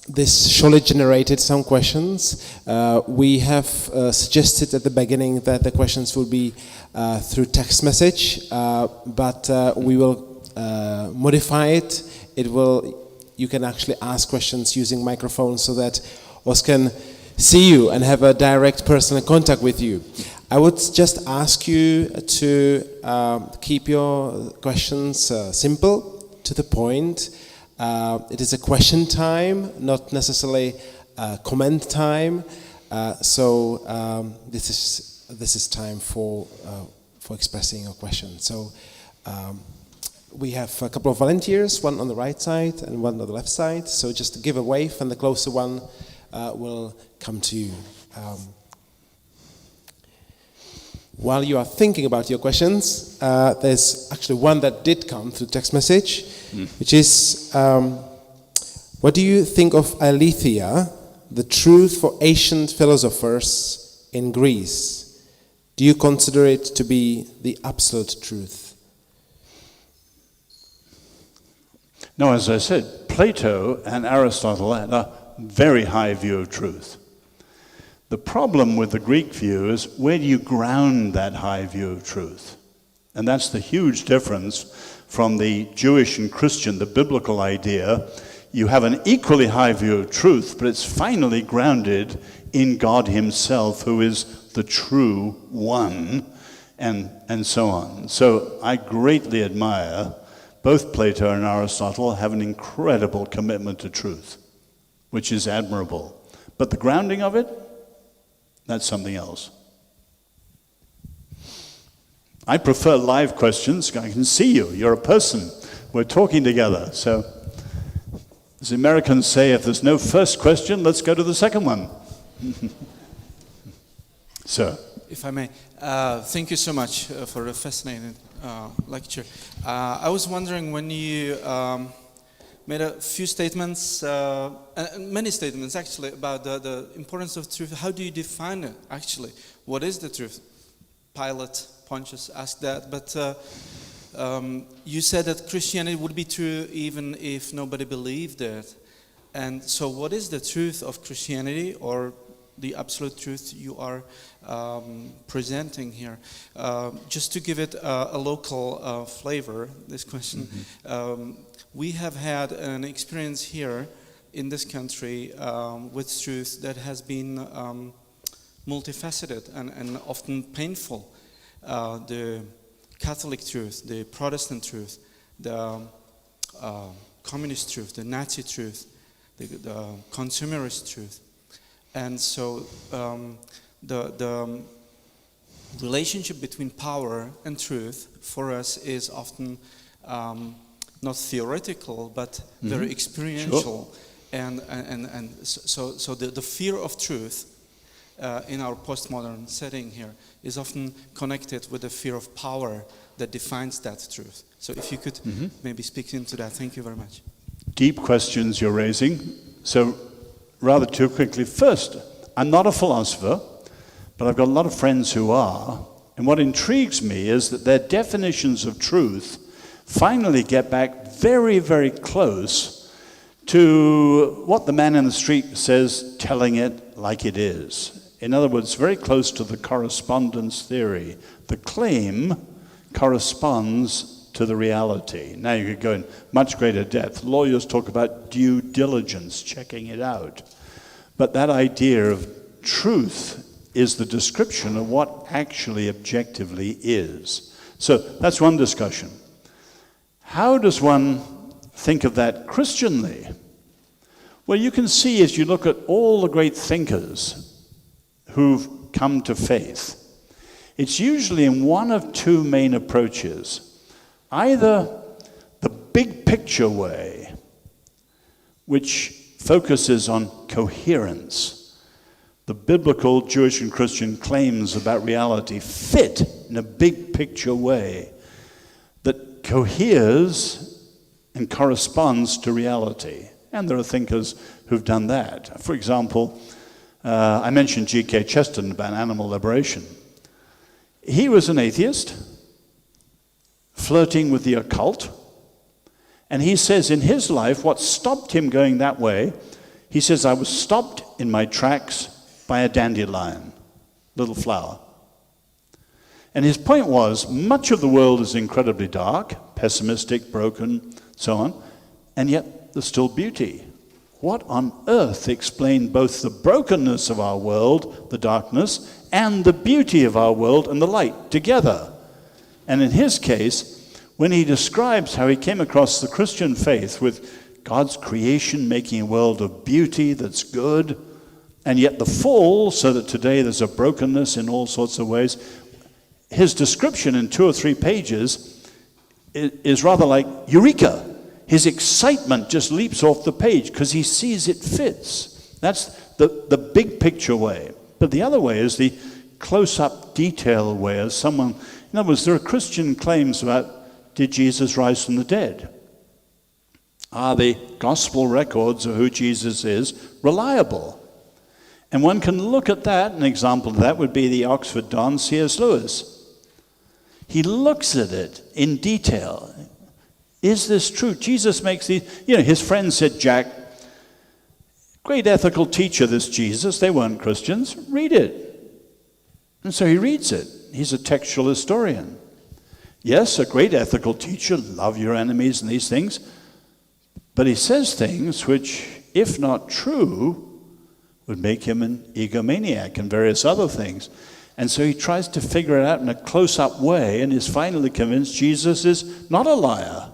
this surely generated some questions. We have suggested at the beginning that the questions will be through text message, but we will modify it. You can actually ask questions using microphones so that us can see you and have a direct personal contact with you. I would just ask you to keep your questions simple, to the point. It is a question time, not necessarily comment time. So this is time for expressing your question. So we have a couple of volunteers, one on the right side and one on the left side. So just give a wave, and the closer one will come to you. While you are thinking about your questions, there's actually one that did come through text message, which is, what do you think of aletheia, the truth for ancient philosophers in Greece? Do you consider it to be the absolute truth? No, as I said, Plato and Aristotle had a very high view of truth. The problem with the Greek view is, where do you ground that high view of truth? And that's the huge difference from the Jewish and Christian, the biblical idea. You have an equally high view of truth, but it's finally grounded in God himself, who is the true one, and so on. So I greatly admire both Plato and Aristotle have an incredible commitment to truth, which is admirable. But the grounding of it, that's something else. I prefer live questions. I can see you. You're a person. We're talking together. So, as the Americans say, if there's no first question, let's go to the second one. Sir. If I may, thank you so much for a fascinating lecture. I was wondering, when you made a few statements, many statements actually, about the importance of truth. How do you define it, actually? What is the truth? Pilate, Pontius asked that, but you said that Christianity would be true even if nobody believed it. And so what is the truth of Christianity, or the absolute truth you are presenting here? Just to give it a local flavor, this question, we have had an experience here in this country with truth that has been multifaceted and often painful. The Catholic truth, the Protestant truth, the communist truth, the Nazi truth, the consumerist truth. And so the relationship between power and truth for us is often not theoretical, but very experiential. Sure. And so the fear of truth in our postmodern setting here is often connected with the fear of power that defines that truth. So if you could maybe speak into that. Thank you very much. Deep questions you're raising. So rather too quickly, first, I'm not a philosopher, but I've got a lot of friends who are, and what intrigues me is that their definitions of truth finally get back very, very close to what the man in the street says, telling it like it is. In other words, very close to the correspondence theory. The claim corresponds to the reality. Now you could go in much greater depth. Lawyers talk about due diligence, checking it out. But that idea of truth is the description of what actually objectively is. So that's one discussion. How does one think of that Christianly? Well, you can see as you look at all the great thinkers who've come to faith, it's usually in one of two main approaches. Either the big picture way, which focuses on coherence. The biblical Jewish and Christian claims about reality fit in a big picture way that coheres and corresponds to reality. And there are thinkers who've done that. For example, I mentioned G.K. Chesterton about animal liberation. He was an atheist, flirting with the occult, and he says in his life what stopped him going that way, he says, I was stopped in my tracks by a dandelion, little flower. And his point was, much of the world is incredibly dark, pessimistic, broken, so on, and yet there's still beauty. What on earth explained both the brokenness of our world, the darkness, and the beauty of our world and the light together? And in his case, when he describes how he came across the Christian faith with God's creation making a world of beauty that's good, and yet the fall, so that today there's a brokenness in all sorts of ways, his description in 2 or 3 pages is rather like eureka. His excitement just leaps off the page because he sees it fits. That's the big picture way. But the other way is the close-up detail way, as someone, in other words, there are Christian claims about, did Jesus rise from the dead? Are the gospel records of who Jesus is reliable? And one can look at that. An example of that would be the Oxford Don, C.S. Lewis. He looks at it in detail. Is this true? Jesus makes these, his friend said, Jack, great ethical teacher, this Jesus. They weren't Christians. Read it. And so he reads it. He's a textual historian. Yes, a great ethical teacher, love your enemies and these things. But he says things which, if not true, would make him an egomaniac and various other things. And so he tries to figure it out in a close-up way and is finally convinced Jesus is not a liar.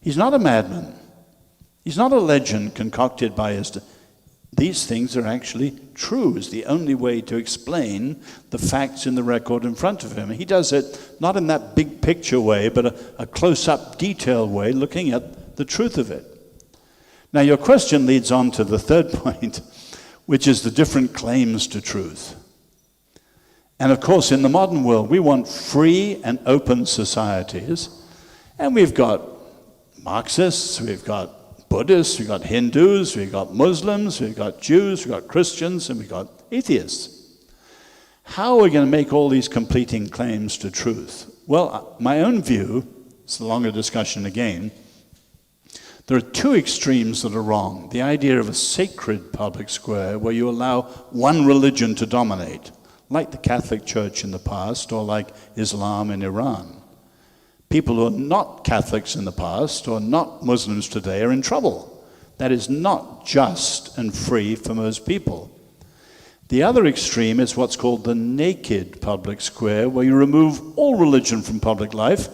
He's not a madman. He's not a legend concocted by his... These things are actually true, is the only way to explain the facts in the record in front of him. He does it not in that big picture way, but a close-up detailed way, looking at the truth of it. Now your question leads on to the third point, which is the different claims to truth. And of course, in the modern world, we want free and open societies. And we've got Marxists, we've got Buddhists, we've got Hindus, we've got Muslims, we've got Jews, we've got Christians, and we've got atheists. How are we going to make all these competing claims to truth? Well, my own view, it's a longer discussion again, there are 2 extremes that are wrong. The idea of a sacred public square where you allow one religion to dominate, like the Catholic Church in the past, or like Islam in Iran. People who are not Catholics in the past, or not Muslims today, are in trouble. That is not just and free for most people. The other extreme is what's called the naked public square, where you remove all religion from public life,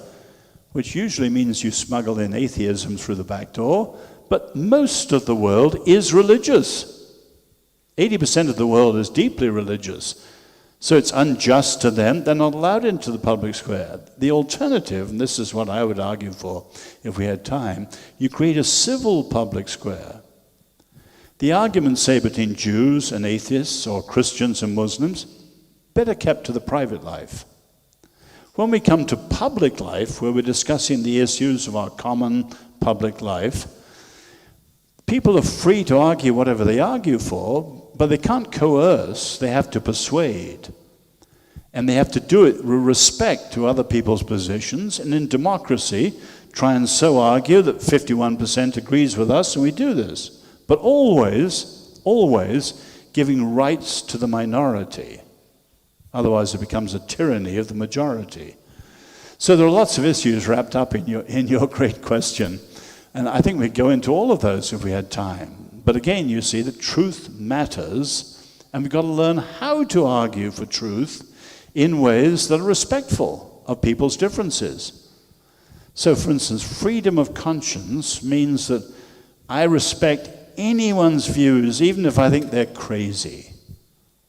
which usually means you smuggle in atheism through the back door, but most of the world is religious. 80% of the world is deeply religious. So it's unjust to them. They're not allowed into the public square. The alternative, and this is what I would argue for if we had time, you create a civil public square. The arguments, say, between Jews and atheists or Christians and Muslims, better kept to the private life. When we come to public life, where we're discussing the issues of our common public life, people are free to argue whatever they argue for, but they can't coerce, they have to persuade. And they have to do it with respect to other people's positions, and in democracy, try and so argue that 51% agrees with us, and we do this. But always, always giving rights to the minority. Otherwise it becomes a tyranny of the majority. So there are lots of issues wrapped up in your great question. And I think we'd go into all of those if we had time. But again, you see that truth matters, and we've got to learn how to argue for truth in ways that are respectful of people's differences. So, for instance, freedom of conscience means that I respect anyone's views, even if I think they're crazy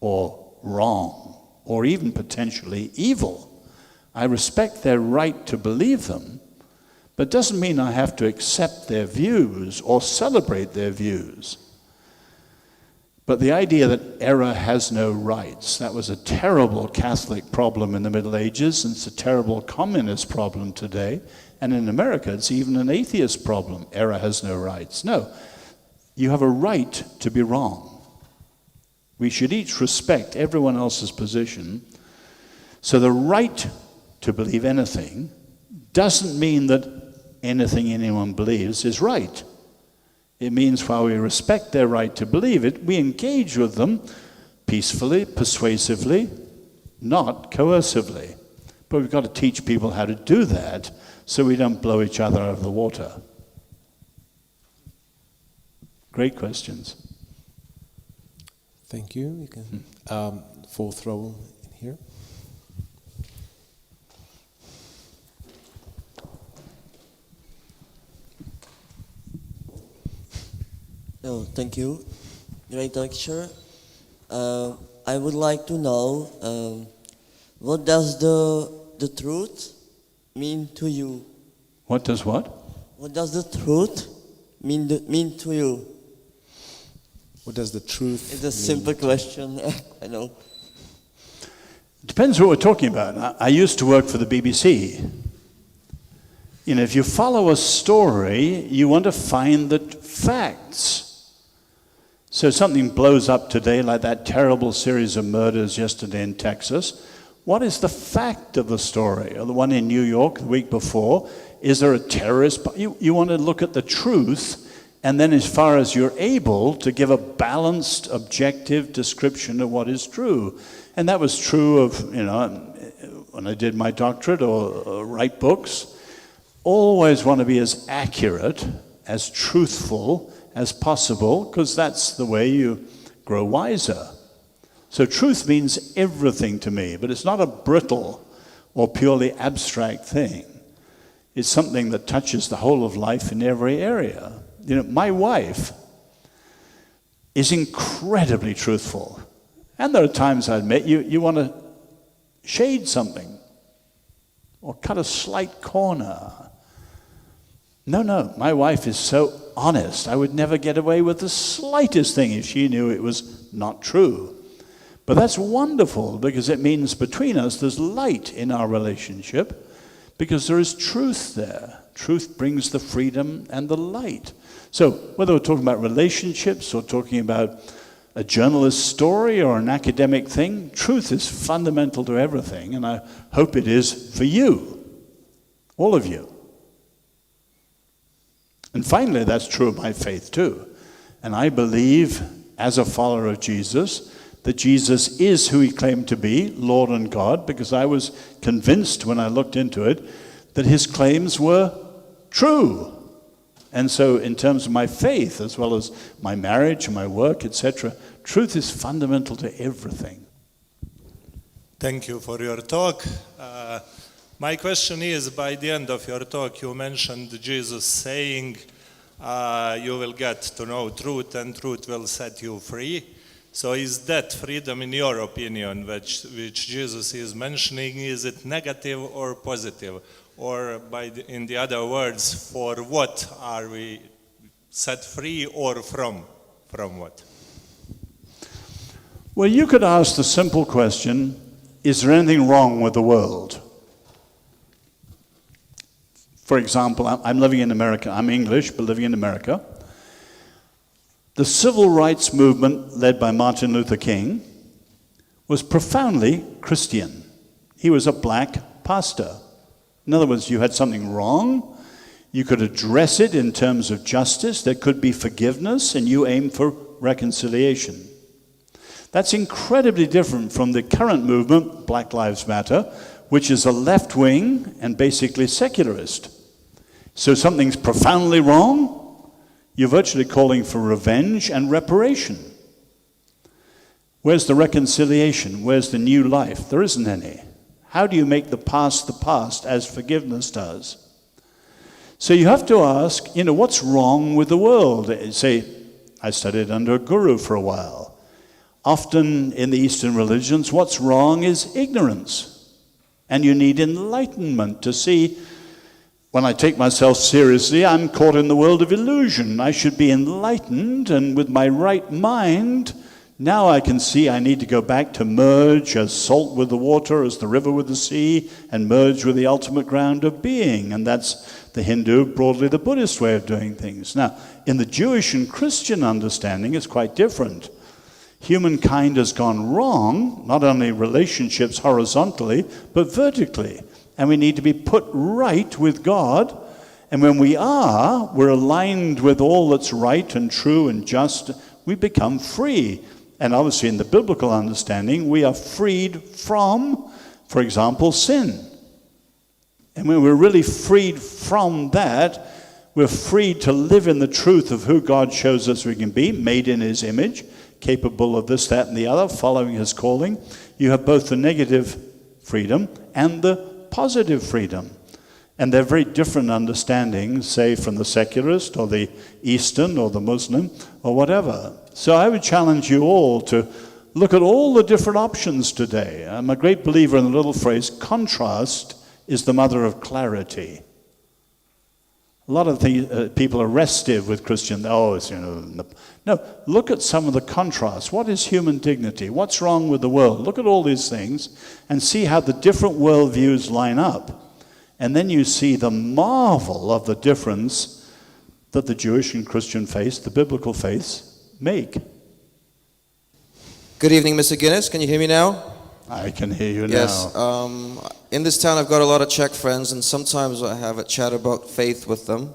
or wrong or even potentially evil. I respect their right to believe them, but it doesn't mean I have to accept their views or celebrate their views. But the idea that error has no rights, that was a terrible Catholic problem in the Middle Ages, and it's a terrible communist problem today. And in America, it's even an atheist problem. Error has no rights. No. you have a right to be wrong. We should each respect everyone else's position. So the right to believe anything doesn't mean that anything anyone believes is right. It means while we respect their right to believe it, we engage with them peacefully, persuasively, not coercively. But we've got to teach people how to do that so we don't blow each other out of the water. Great questions. Thank you. You can fourth row in here. Oh, thank you. Great lecture. I would like to know what does the truth mean to you? What does what? What does the truth mean to you? What does the truth It's a simple question. I know. Depends what we're talking about. I used to work for the BBC. You know, if you follow a story, you want to find the facts. So something blows up today, like that terrible series of murders yesterday in Texas. What is the fact of the story? Or the one in New York the week before? Is there a terrorist? You want to look at the truth, and then as far as you're able to give a balanced, objective description of what is true. And that was true of, you know, when I did my doctorate or write books. Always want to be as accurate, as truthful as possible, because that's the way you grow wiser. So truth means everything to me, but it's not a brittle or purely abstract thing. It's something that touches the whole of life in every area. You know, my wife is incredibly truthful. And there are times, I admit, you want to shade something or cut a slight corner. No, my wife is so honest. I would never get away with the slightest thing if she knew it was not true. But that's wonderful, because it means between us there's light in our relationship, because there is truth there. Truth brings the freedom and the light. So whether we're talking about relationships or talking about a journalist's story or an academic thing, truth is fundamental to everything, and I hope it is for you, all of you. And finally, that's true of my faith too. And I believe, as a follower of Jesus, that Jesus is who he claimed to be, Lord and God, because I was convinced when I looked into it that his claims were true. And so in terms of my faith, as well as my marriage and my work, etc., truth is fundamental to everything. Thank you for your talk. My question is, by the end of your talk, you mentioned Jesus saying, you will get to know truth and truth will set you free. So is that freedom, in your opinion, which Jesus is mentioning, is it negative or positive? Or in the other words, for what are we set free, or from what? Well, you could ask the simple question, is there anything wrong with the world? For example, I'm living in America. I'm English, but living in America. The civil rights movement led by Martin Luther King was profoundly Christian. He was a black pastor. In other words, you had something wrong, you could address it in terms of justice, there could be forgiveness, and you aim for reconciliation. That's incredibly different from the current movement, Black Lives Matter, which is a left-wing and basically secularist. So something's profoundly wrong, you're virtually calling for revenge and reparation. Where's the reconciliation? Where's the new life? There isn't any. How do you make the past as forgiveness does? So you have to ask, what's wrong with the world? Say, I studied under a guru for a while. Often in the Eastern religions, what's wrong is ignorance. And you need enlightenment to see, when I take myself seriously, I'm caught in the world of illusion. I should be enlightened and with my right mind Now I can see I need to go back to merge as salt with the water, as the river with the sea, and merge with the ultimate ground of being. And that's the Hindu, broadly the Buddhist way of doing things. Now, in the Jewish and Christian understanding, it's quite different. Humankind has gone wrong, not only relationships horizontally, but vertically. And we need to be put right with God. And when we are, we're aligned with all that's right and true and just. We become free. And obviously in the biblical understanding, we are freed from, for example, sin. And when we're really freed from that, we're free to live in the truth of who God shows us we can be, made in his image, capable of this, that, and the other, following his calling. You have both the negative freedom and the positive freedom. And they're very different understandings, say, from the secularist or the Eastern or the Muslim or whatever. So I would challenge you all to look at all the different options today. I'm a great believer in the little phrase, contrast is the mother of clarity. A lot of people are restive with Christian. No, look at some of the contrasts. What is human dignity? What's wrong with the world? Look at all these things and see how the different worldviews line up. And then you see the marvel of the difference that the Jewish and Christian faiths, the biblical faiths, make. Good evening, Mr. Guinness. Can you hear me now? I can hear you yes, now. Yes. In this town, I've got a lot of Czech friends, and sometimes I have a chat about faith with them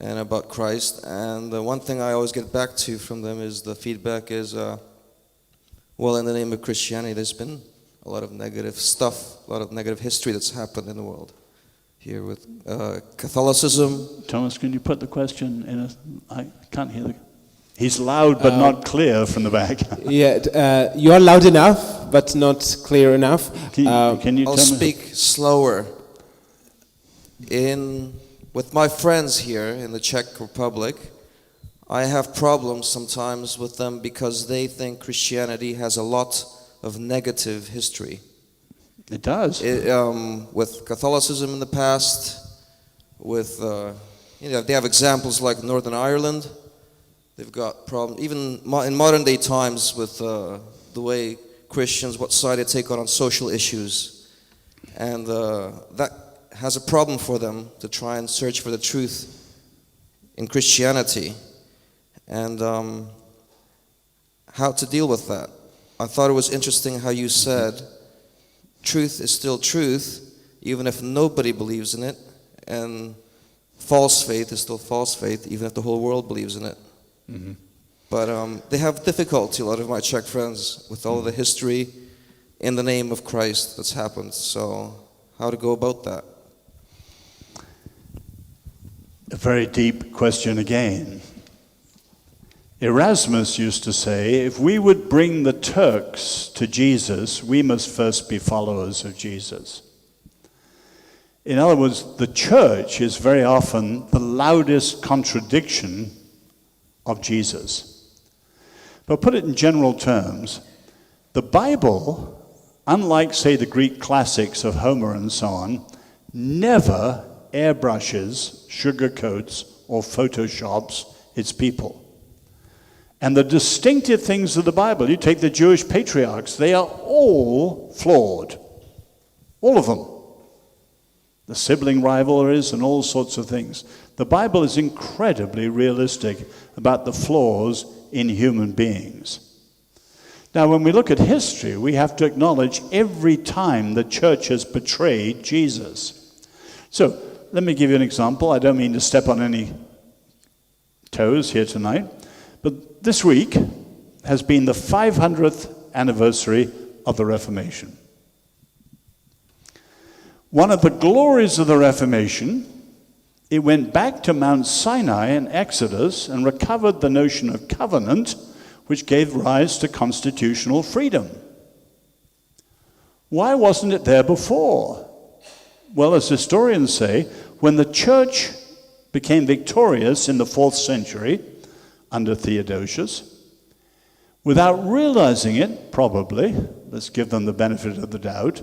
and about Christ. And the one thing I always get back to from them is the feedback is, well, in the name of Christianity, there's been a lot of negative stuff, a lot of negative history that's happened in the world. Here with Catholicism. Thomas, can you put the question in I can't hear He's loud but not clear from the back. Yeah, you're loud enough, but not clear enough. Can you I'll speak slower. With my friends here in the Czech Republic, I have problems sometimes with them because they think Christianity has a lot of negative history. It does. With Catholicism in the past, with they have examples like Northern Ireland. They've got problems even in modern day times with the way Christians, what side they take on social issues, and that has a problem for them to try and search for the truth in Christianity, and how to deal with that. I thought it was interesting how you said truth is still truth, even if nobody believes in it, and false faith is still false faith, even if the whole world believes in it. Mm-hmm. But they have difficulty, a lot of my Czech friends, with all of the history in the name of Christ that's happened. So how to go about that? A very deep question again. Erasmus used to say, if we would bring the Turks to Jesus, we must first be followers of Jesus. In other words, the church is very often the loudest contradiction of Jesus. But put it in general terms, the Bible, unlike, say, the Greek classics of Homer and so on, never airbrushes, sugarcoats, or photoshops its people. And the distinctive things of the Bible, you take the Jewish patriarchs, they are all flawed. All of them. The sibling rivalries and all sorts of things. The Bible is incredibly realistic about the flaws in human beings. Now, when we look at history, we have to acknowledge every time the church has betrayed Jesus. So, let me give you an example. I don't mean to step on any toes here tonight, but this week has been the 500th anniversary of the Reformation. One of the glories of the Reformation, it went back to Mount Sinai in Exodus and recovered the notion of covenant, which gave rise to constitutional freedom. Why wasn't it there before? Well, as historians say, when the church became victorious in the 4th century under Theodosius, without realizing it, probably, let's give them the benefit of the doubt,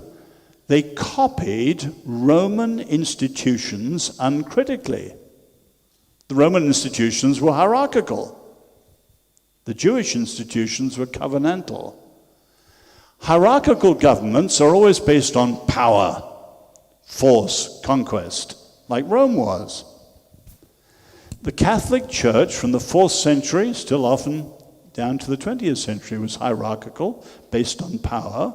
they copied Roman institutions uncritically. The Roman institutions were hierarchical. The Jewish institutions were covenantal. Hierarchical governments are always based on power, force, conquest, like Rome was. The Catholic Church from the 4th century, still often down to the 20th century, was hierarchical, based on power.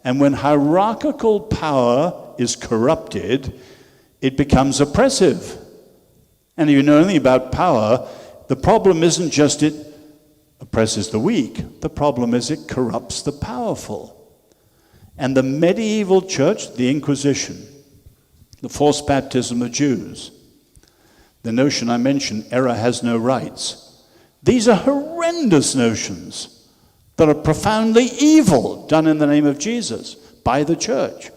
And when hierarchical power is corrupted, it becomes oppressive. And if you know anything about power, the problem isn't just it oppresses the weak. The problem is it corrupts the powerful. And the medieval church, the Inquisition, the forced baptism of Jews, the notion I mentioned, error has no rights. These are horrendous notions that are profoundly evil, done in the name of Jesus by the church.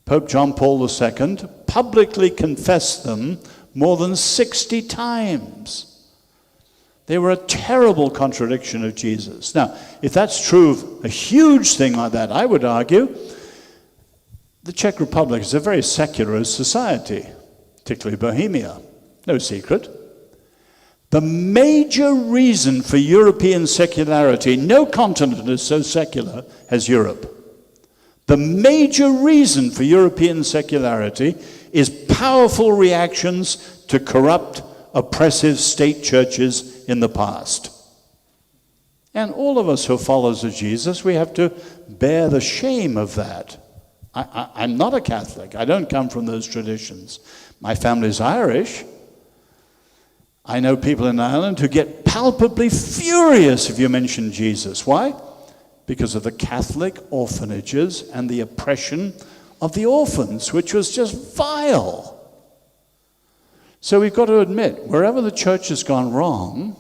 Pope John Paul II publicly confessed them more than 60 times. They were a terrible contradiction of Jesus. Now, if that's true of a huge thing like that, I would argue the Czech Republic is a very secular society, particularly Bohemia. No secret. The major reason for European secularity, no continent is so secular as Europe. The major reason for European secularity is powerful reactions to corrupt, oppressive state churches in the past. And all of us who are followers of Jesus, we have to bear the shame of that. I'm not a Catholic. I don't come from those traditions. My family's Irish. I know people in Ireland who get palpably furious if you mention Jesus. Why? Because of the Catholic orphanages and the oppression of the orphans, which was just vile. So we've got to admit, wherever the church has gone wrong,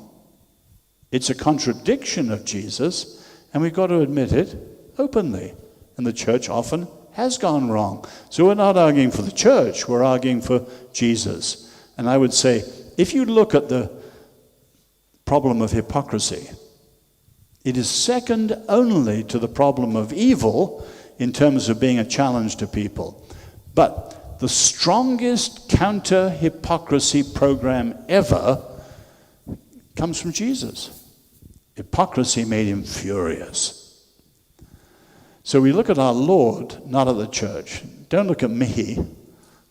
it's a contradiction of Jesus, and we've got to admit it openly. And the church often has gone wrong. So we're not arguing for the church, we're arguing for Jesus. And I would say, if you look at the problem of hypocrisy, it is second only to the problem of evil in terms of being a challenge to people. But the strongest counter-hypocrisy program ever comes from Jesus. Hypocrisy made him furious. So we look at our Lord, not at the church. Don't look at me.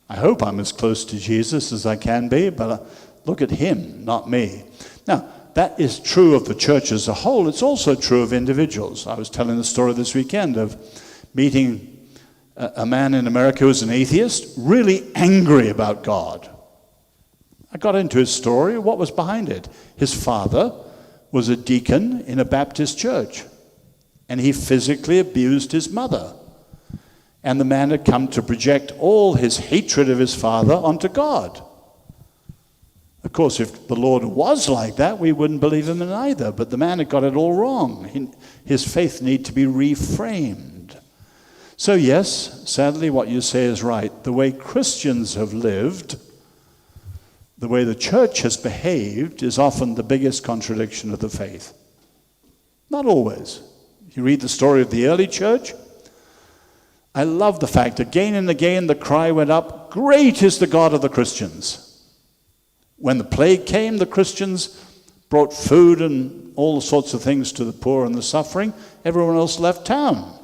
I hope I'm as close to Jesus as I can be, but look at him, not me. Now, that is true of the church as a whole. It's also true of individuals. I was telling the story this weekend of meeting a man in America who was an atheist, really angry about God. I got into his story. What was behind it? His father was a deacon in a Baptist church, and he physically abused his mother. And the man had come to project all his hatred of his father onto God. Of course, if the Lord was like that, we wouldn't believe him in either. But the man had got it all wrong. His faith needed to be reframed. So yes, sadly, what you say is right. The way Christians have lived, the way the church has behaved, is often the biggest contradiction of the faith. Not always. You read the story of the early church. I love the fact, again and again, the cry went up, "Great is the God of the Christians." When the plague came, the Christians brought food and all sorts of things to the poor and the suffering. Everyone else left town.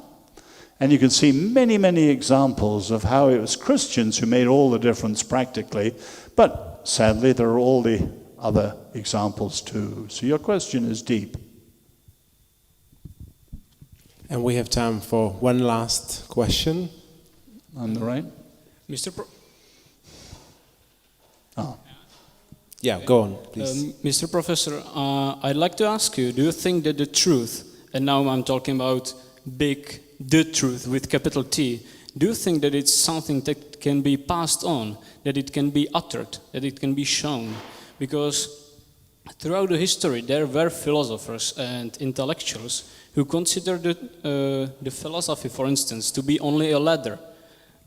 And you can see many, many examples of how it was Christians who made all the difference practically. But sadly, there are all the other examples too. So your question is deep. And we have time for one last question. On the right? Yeah, go on, please. Mr. Professor, I'd like to ask you, do you think that the truth, and now I'm talking about the truth with capital T, do you think that it's something that can be passed on, that it can be uttered, that it can be shown? Because throughout the history, there were philosophers and intellectuals who considered the philosophy, for instance, to be only a ladder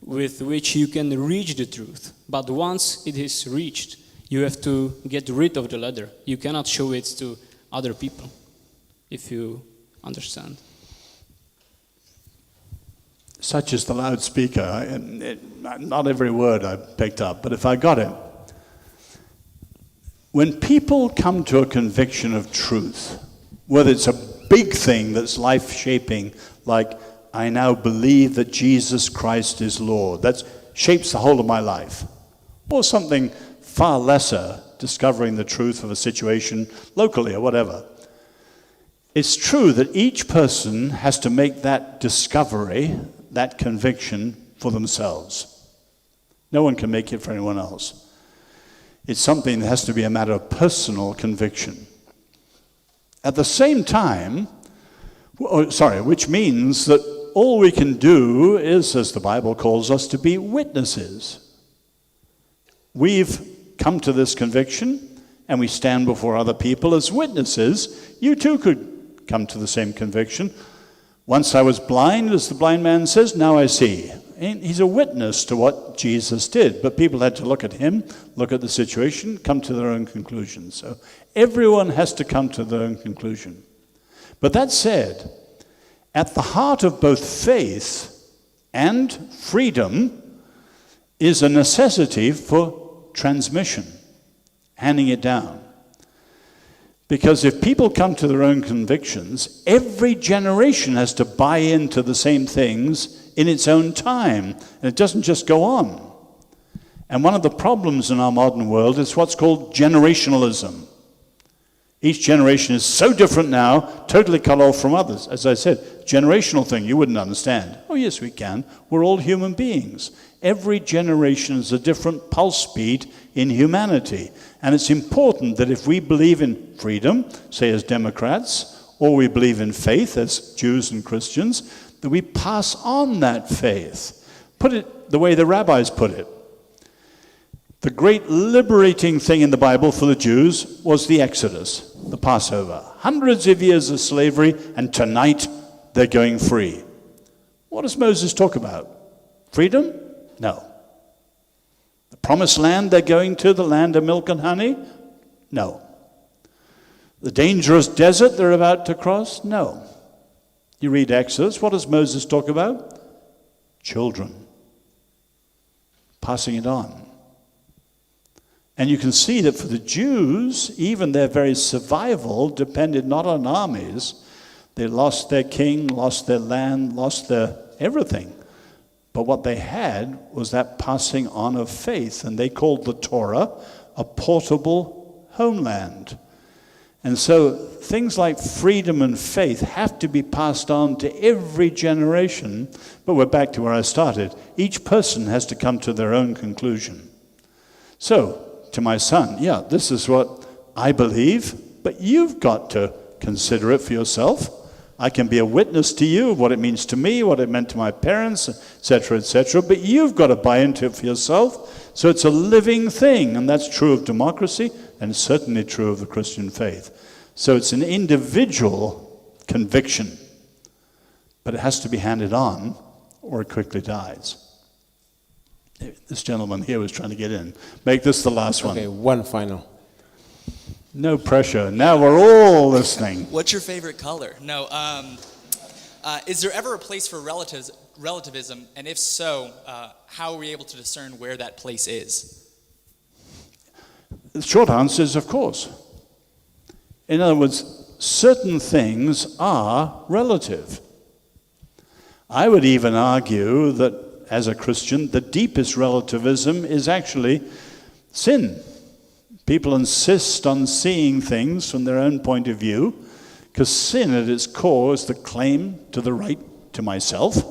with which you can reach the truth. But once it is reached, you have to get rid of the ladder. You cannot show it to other people, if you understand. Such is the loudspeaker. Not every word I picked up, but if I got it. When people come to a conviction of truth, whether it's a big thing that's life-shaping, like, I now believe that Jesus Christ is Lord, that shapes the whole of my life, or something far lesser, discovering the truth of a situation locally or whatever. It's true that each person has to make that discovery, that conviction, for themselves. No one can make it for anyone else. It's something that has to be a matter of personal conviction. At the same time, which means that all we can do is, as the Bible calls us, to be witnesses. We've come to this conviction, and we stand before other people as witnesses. You too could come to the same conviction. Once I was blind, as the blind man says, now I see. And he's a witness to what Jesus did, but people had to look at him, look at the situation, come to their own conclusions. So everyone has to come to their own conclusion. But that said, at the heart of both faith and freedom is a necessity for transmission, handing it down. Because if people come to their own convictions, every generation has to buy into the same things in its own time. And it doesn't just go on. And one of the problems in our modern world is what's called generationalism. Each generation is so different now, totally cut off from others. As I said, generational thing, you wouldn't understand. Oh yes, we can. We're all human beings. Every generation is a different pulse beat in humanity. And it's important that if we believe in freedom, say as Democrats, or we believe in faith as Jews and Christians, that we pass on that faith. Put it the way the rabbis put it. The great liberating thing in the Bible for the Jews was the Exodus, the Passover. Hundreds of years of slavery, and tonight they're going free. What does Moses talk about? Freedom? No. The promised land they're going to, the land of milk and honey? No. The dangerous desert they're about to cross? No. You read Exodus, what does Moses talk about? Children. Passing it on. And you can see that for the Jews, even their very survival depended not on armies. They lost their king, lost their land, lost their everything. But what they had was that passing on of faith, and they called the Torah a portable homeland. And so things like freedom and faith have to be passed on to every generation, but we're back to where I started. Each person has to come to their own conclusion. So, to my son, yeah, this is what I believe, but you've got to consider it for yourself. I can be a witness to you of what it means to me, what it meant to my parents, etc., but you've got to buy into it for yourself. So it's a living thing, and that's true of democracy, and it's certainly true of the Christian faith. So it's an individual conviction, but it has to be handed on, or it quickly dies. This gentleman here was trying to get in. Make this the last one. Okay, one final. No pressure. Now we're all listening. What's your favorite color? No. Is there ever a place for relativism? And if so, how are we able to discern where that place is? The short answer is, of course. In other words, certain things are relative. I would even argue that as a Christian, the deepest relativism is actually sin. People insist on seeing things from their own point of view, because sin at its core is the claim to the right to myself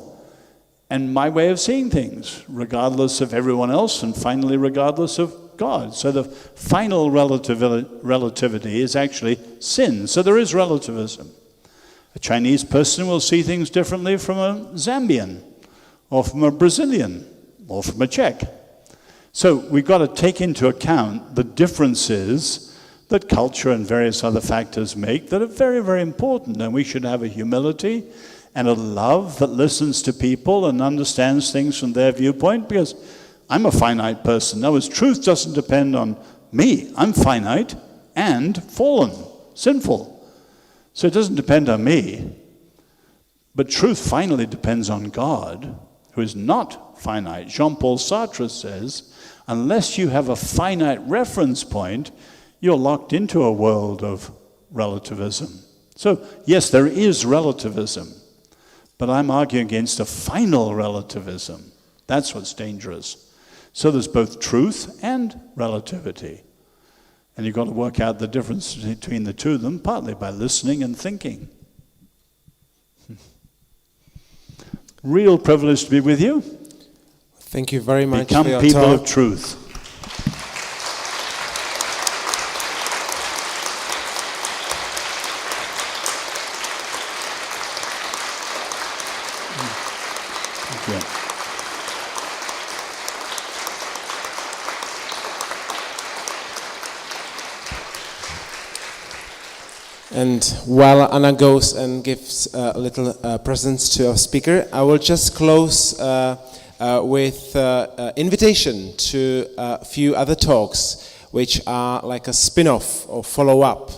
and my way of seeing things, regardless of everyone else and finally regardless of God. So the final relativity is actually sin. So there is relativism. A Chinese person will see things differently from a Zambian, or from a Brazilian, or from a Czech. So we've got to take into account the differences that culture and various other factors make that are very, very important. And we should have a humility and a love that listens to people and understands things from their viewpoint, because I'm a finite person. In other words, truth doesn't depend on me. I'm finite and fallen, sinful. So it doesn't depend on me. But truth finally depends on God, who is not finite. Jean-Paul Sartre says, unless you have a finite reference point, you're locked into a world of relativism. So, yes, there is relativism, but I'm arguing against a final relativism. That's what's dangerous. So there's both truth and relativity. And you've got to work out the difference between the two of them, partly by listening and thinking. Real privilege to be with you. Thank you very much Become for your people talk. of truth. Thank you. And while Anna goes and gives a little presents to our speaker, I will just close with invitation to a few other talks, which are like a spin-off or follow-up.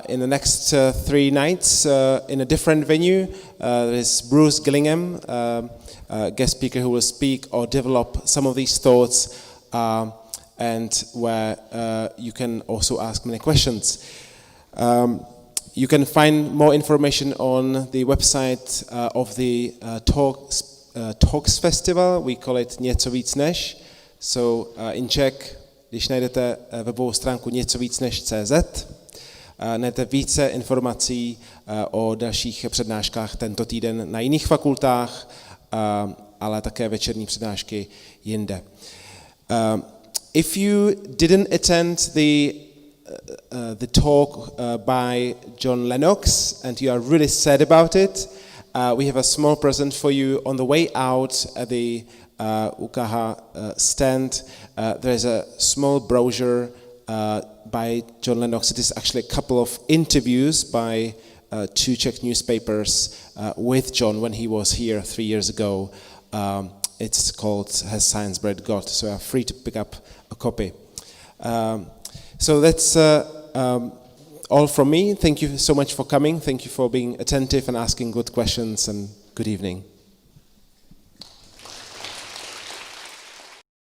In the next 3 nights, in a different venue, there is Bruce Gillingham, a guest speaker who will speak or develop some of these thoughts, and where you can also ask many questions. You can find more information on the website of the Talks Festival. We call it Něco víc než. So in Czech, když najdete webovou stránku něco víc než CZ, najdete více informací o dalších přednáškách tento týden na jiných fakultách, ale také večerní přednášky jinde. If you didn't attend the talk by John Lennox and you are really sad about it, we have a small present for you on the way out at the ukh stand. There is a small brochure by John Lennox. It is actually a couple of interviews by 2 Czech newspapers with John when he was here 3 years ago. It's called Has Science Bred God? So you are free to pick up a copy. So that's all from me. Thank you so much for coming. Thank you for being attentive and asking good questions, and good evening.